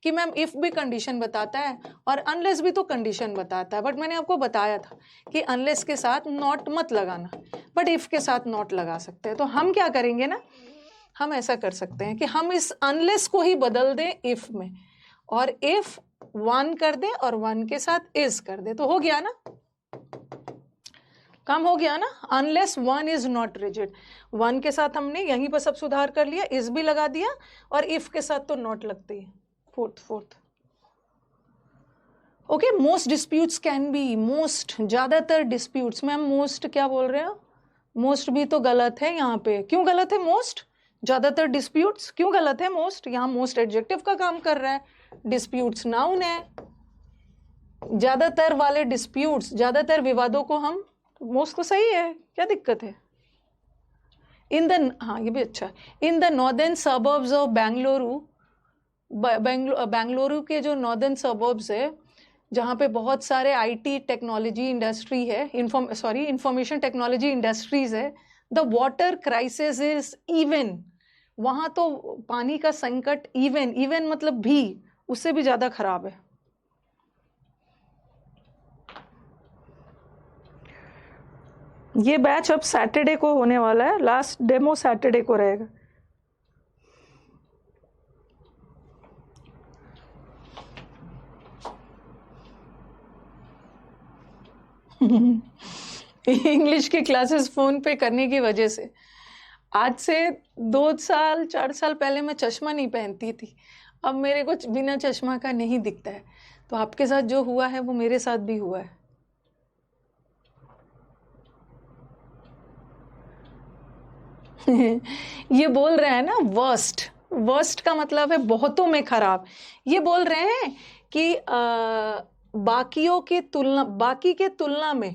कि मैम इफ भी कंडीशन बताता है और अनलेस भी तो कंडीशन बताता है. बट मैंने आपको बताया था कि अनलेस के साथ नॉट मत लगाना, बट इफ के साथ नॉट लगा सकते हैं. तो हम क्या करेंगे ना, हम ऐसा कर सकते हैं कि हम इस अनलेस को ही बदल दें इफ में, और इफ वन कर दे और वन के साथ इज कर दे, तो हो गया ना, काम हो गया ना. Unless one is not rigid, one के साथ हमने यहीं पर सब सुधार कर लिया, इज भी लगा दिया, और इफ के साथ तो नॉट लगती है. Fourth okay. Most disputes can be, most ज्यादातर डिस्प्यूट्स. मैम मोस्ट क्या बोल रहे हो, मोस्ट भी तो गलत है यहाँ पे. क्यों गलत है मोस्ट? ज्यादातर डिस्प्यूट्स क्यों गलत है मोस्ट? यहाँ मोस्ट एडजेक्टिव का काम कर रहा है, डिस्प्यूट्स नाउन है. ज्यादातर वाले डिस्प्यूट्स, ज्यादातर विवादों को हम, मोस्ट तो सही है, क्या दिक्कत है. हाँ ये भी अच्छा. In the northern suburbs of Bengaluru के जो नॉर्दर्न सबर्ब्स है, जहाँ पे बहुत सारे आईटी टेक्नोलॉजी इंडस्ट्री है, इंफॉर्मेशन टेक्नोलॉजी इंडस्ट्रीज है, the water crisis is even वहाँ तो पानी का संकट इवन मतलब भी उससे भी ज़्यादा खराब है। ये बैच अब सैटरडे को होने वाला है, लास्ट डेमो सैटरडे को रहेगा। इंग्लिश की क्लासेस फ़ोन पे करने की वजह से आज से 2 साल 4 साल पहले मैं चश्मा नहीं पहनती थी, अब मेरे को बिना चश्मा का नहीं दिखता है। तो आपके साथ जो हुआ है वो मेरे साथ भी हुआ है। ये बोल रहे हैं ना वर्स्ट का मतलब है बहुतों में खराब। ये बोल रहे हैं कि बाकी के तुलना में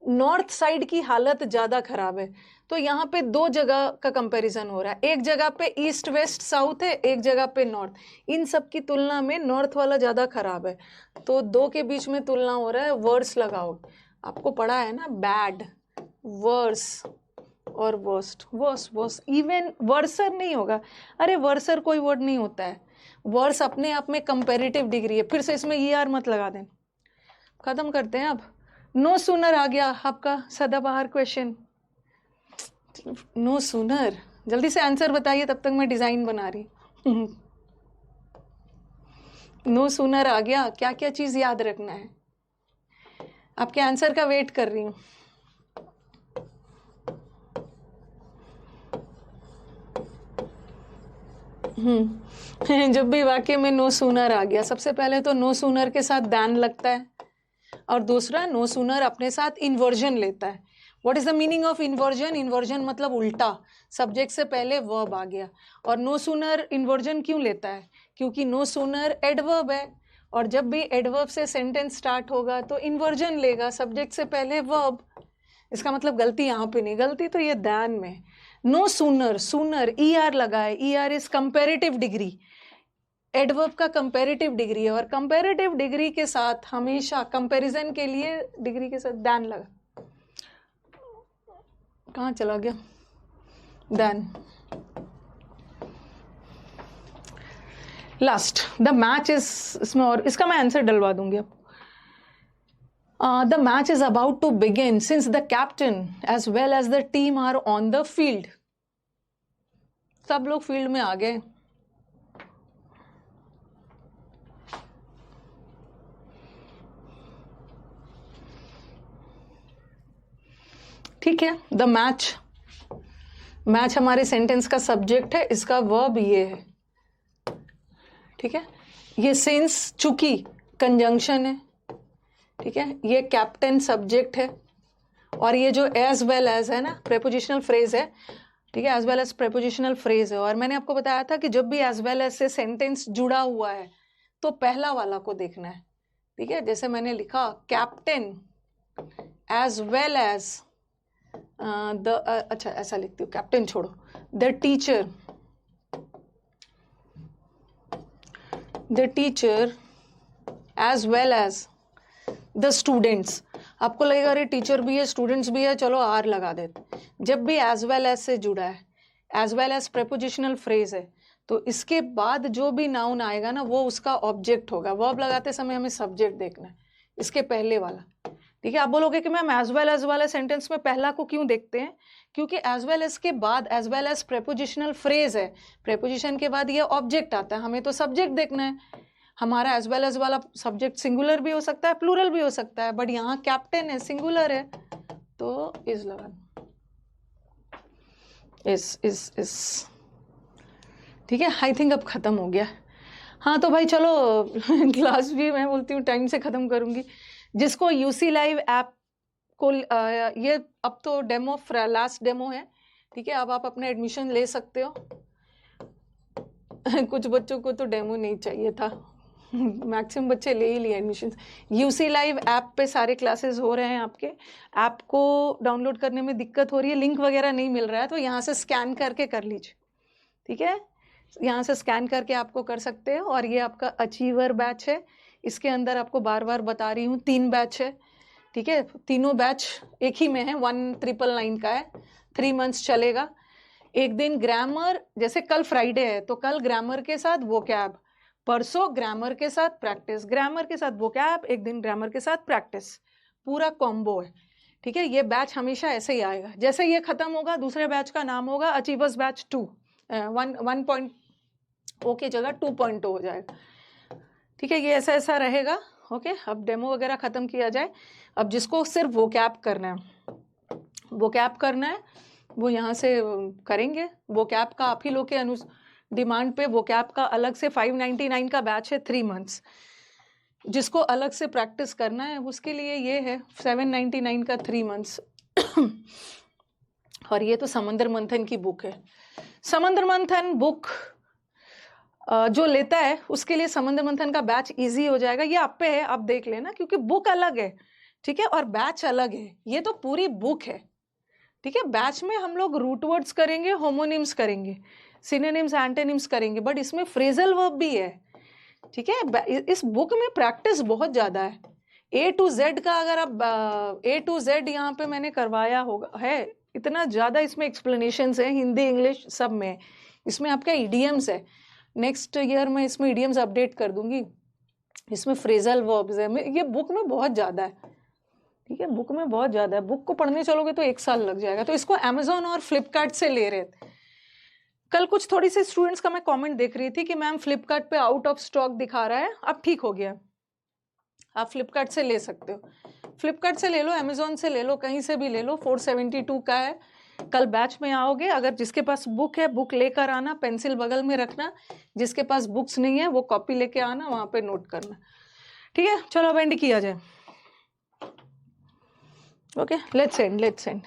नॉर्थ साइड की हालत ज़्यादा खराब है। तो यहाँ पे 2 जगह का कंपैरिजन हो रहा है, एक जगह पे ईस्ट वेस्ट साउथ है, एक जगह पे नॉर्थ। इन सब की तुलना में नॉर्थ वाला ज़्यादा खराब है, तो 2 के बीच में तुलना हो रहा है। वर्स लगाओ, आपको पढ़ा है ना, बैड, वर्स और वर्स्ट इवन वर्सर नहीं होगा। अरे वर्सर कोई वर्ड नहीं होता है, वर्स अपने आप में कंपैरेटिव डिग्री है। फिर से इसमें ER मत लगा दें। खत्म करते हैं अब। नो सूनर आ गया आपका सदाबहार क्वेश्चन। नो सूनर, जल्दी से आंसर बताइए, तब तक मैं डिजाइन बना रही। नो सूनर आ गया। क्या क्या चीज याद रखना है? आपके आंसर का वेट कर रही हूँ। जब भी वाक्य में नो सूनर आ गया, सबसे पहले तो नो सूनर के साथ दैन लगता है, और दूसरा नो सूनर अपने साथ इन्वर्जन लेता है। What is the meaning of inversion? Inversion मतलब उल्टा, सब्जेक्ट से पहले वर्ब आ गया। और नो सूनर इन्वर्जन क्यों लेता है? क्योंकि नो सूनर एडवर्ब है, और जब भी एडवर्ब से सेंटेंस स्टार्ट होगा तो इन्वर्जन लेगा, सब्जेक्ट से पहले वर्ब। इसका मतलब गलती यहाँ पे नहीं, गलती तो ये दैन में। नो सूनर, सूनर ER लगा है, ER is comparative degree, adverb का कंपेरेटिव डिग्री है, और कंपेरेटिव डिग्री के साथ हमेशा कंपैरिजन के लिए डिग्री के साथ दैन लगा। कहाँ चला गया then? Last the match is, इसमें और इसका मैं आंसर डलवा दूंगी अब। The match is about to begin since the captain as well as the team are on the field. सब लोग फील्ड में आ गए। ठीक है, द मैच हमारे सेंटेंस का सब्जेक्ट है, इसका वर्ब ये है। ठीक है, ये सिंस चूंकि कंजंक्शन है, ठीक है, ये कैप्टन सब्जेक्ट है, और ये जो एज वेल एज है ना, प्रेपोजिशनल फ्रेज है। ठीक है, as well as prepositional phrase है। और मैंने आपको बताया था कि जब भी एज वेल एज से सेंटेंस जुड़ा हुआ है तो पहला वाला को देखना है। ठीक है, जैसे मैंने लिखा कैप्टन एज वेल एज अच्छा ऐसा लिखती हूँ, कैप्टन छोड़ो, the teacher as well as the students. आपको लगेगा अरे टीचर भी है स्टूडेंट्स भी है, चलो R लगा देते। जब भी एज वेल एज से जुड़ा है, as well as prepositional phrase है, तो इसके बाद जो भी नाउन आएगा ना वो उसका ऑब्जेक्ट होगा। वर्ब लगाते समय हमें सब्जेक्ट देखना है, इसके पहले वाला। ठीक है, आप बोलोगे कि मैम एज वेल एज वाले सेंटेंस में पहला को क्यों देखते हैं? क्योंकि एज वेल एज के बाद as well as prepositional phrase है, प्रेपोजिशन के बाद ये ऑब्जेक्ट आता है, हमें तो सब्जेक्ट देखना है। हमारा एज वेल एज वाला सब्जेक्ट सिंगुलर भी हो सकता है, प्लूरल भी हो सकता है, बट यहाँ कैप्टन है, सिंगुलर है, तो इज लगा, इस। ठीक है, आई थिंक अब खत्म हो गया। हाँ तो भाई चलो क्लास भी मैं बोलती हूँ टाइम से खत्म करूंगी। जिसको UC लाइव ऐप को ये अब तो डेमो लास्ट डेमो है। ठीक है, अब आप अपना एडमिशन ले सकते हो। कुछ बच्चों को तो डेमो नहीं चाहिए था, मैक्सिमम बच्चे ले ही लिए एडमिशन। UC लाइव ऐप पे सारे क्लासेस हो रहे हैं। आपके ऐप को डाउनलोड करने में दिक्कत हो रही है, लिंक वगैरह नहीं मिल रहा है, तो यहाँ से स्कैन करके कर लीजिए। ठीक है, यहाँ से स्कैन करके आपको कर सकते हैं। और ये आपका अचीवर बैच है, इसके अंदर आपको बार बार बता रही हूँ 3 बैच है। ठीक है, तीनों बैच एक ही में है, 1999 का है, 3 मंथ्स चलेगा। एक दिन ग्रामर, जैसे कल फ्राइडे है तो कल ग्रामर के साथ वोकैब, परसों ग्रामर के साथ प्रैक्टिस, ग्रामर के साथ वोकैब, एक दिन ग्रामर के साथ प्रैक्टिस, पूरा कॉम्बो है। ठीक है, ये बैच हमेशा ऐसे ही आएगा। जैसे ये खत्म होगा दूसरे बैच का नाम होगा अचीवर्स बैच 2, 1.0 की जगह 2.0 हो जाएगा। ठीक है, ये ऐसा ऐसा रहेगा। ओके, अब डेमो वगैरह खत्म किया जाए। अब जिसको सिर्फ वोकैब करना है, वोकैब करना है वो यहाँ से करेंगे। वोकैब का आप ही लोग के डिमांड पे वोकैब का अलग से 599 का बैच है 3 मंथ्स। जिसको अलग से प्रैक्टिस करना है उसके लिए ये है 799 का 3 मंथ्स। और ये तो समंदर मंथन की बुक है। समंदर मंथन बुक जो लेता है उसके लिए समंदर मंथन का बैच इजी हो जाएगा। ये आप पे है, आप देख लेना, क्योंकि बुक अलग है, ठीक है, और बैच अलग है। ये तो पूरी बुक है, ठीक है। बैच में हम लोग रूट वर्ड्स करेंगे, होमोनिम्स करेंगे, सिनोनिम्स, एंटोनिम्स करेंगे, बट इसमें फ्रेजल वर्ब भी है, ठीक है। इस बुक में प्रैक्टिस बहुत ज्यादा है। A to Z का अगर आप A to Z यहाँ पे मैंने करवाया होगा है, इतना ज्यादा इसमें एक्सप्लेनेशंस है, हिंदी इंग्लिश सब में। इसमें आपका इडियम्स है, नेक्स्ट ईयर में इसमें इडियम्स अपडेट कर दूंगी। इसमें फ्रेजल वर्ब्स है, ये बुक में बहुत ज्यादा है, ठीक है, बुक में बहुत ज्यादा है। बुक को पढ़ने चलोगे तो 1 साल लग जाएगा। तो इसको अमेजोन और फ्लिपकार्ट से ले रहे थे। कल कुछ थोड़ी सी स्टूडेंट्स का मैं कमेंट देख रही थी कि मैम फ्लिपकार्ट पे आउट ऑफ स्टॉक दिखा रहा है, अब ठीक हो गया, आप फ्लिपकार्ट से ले सकते हो। फ्लिपकार्ट से ले लो, अमेजोन से ले लो, कहीं से भी ले लो। 472 का है। कल बैच में आओगे, अगर जिसके पास बुक है बुक लेकर आना, पेंसिल बगल में रखना। जिसके पास बुक्स नहीं है वो कॉपी लेके आना, वहां पे नोट करना, ठीक है। चलो अब एंड किया जाए। Okay, let's end.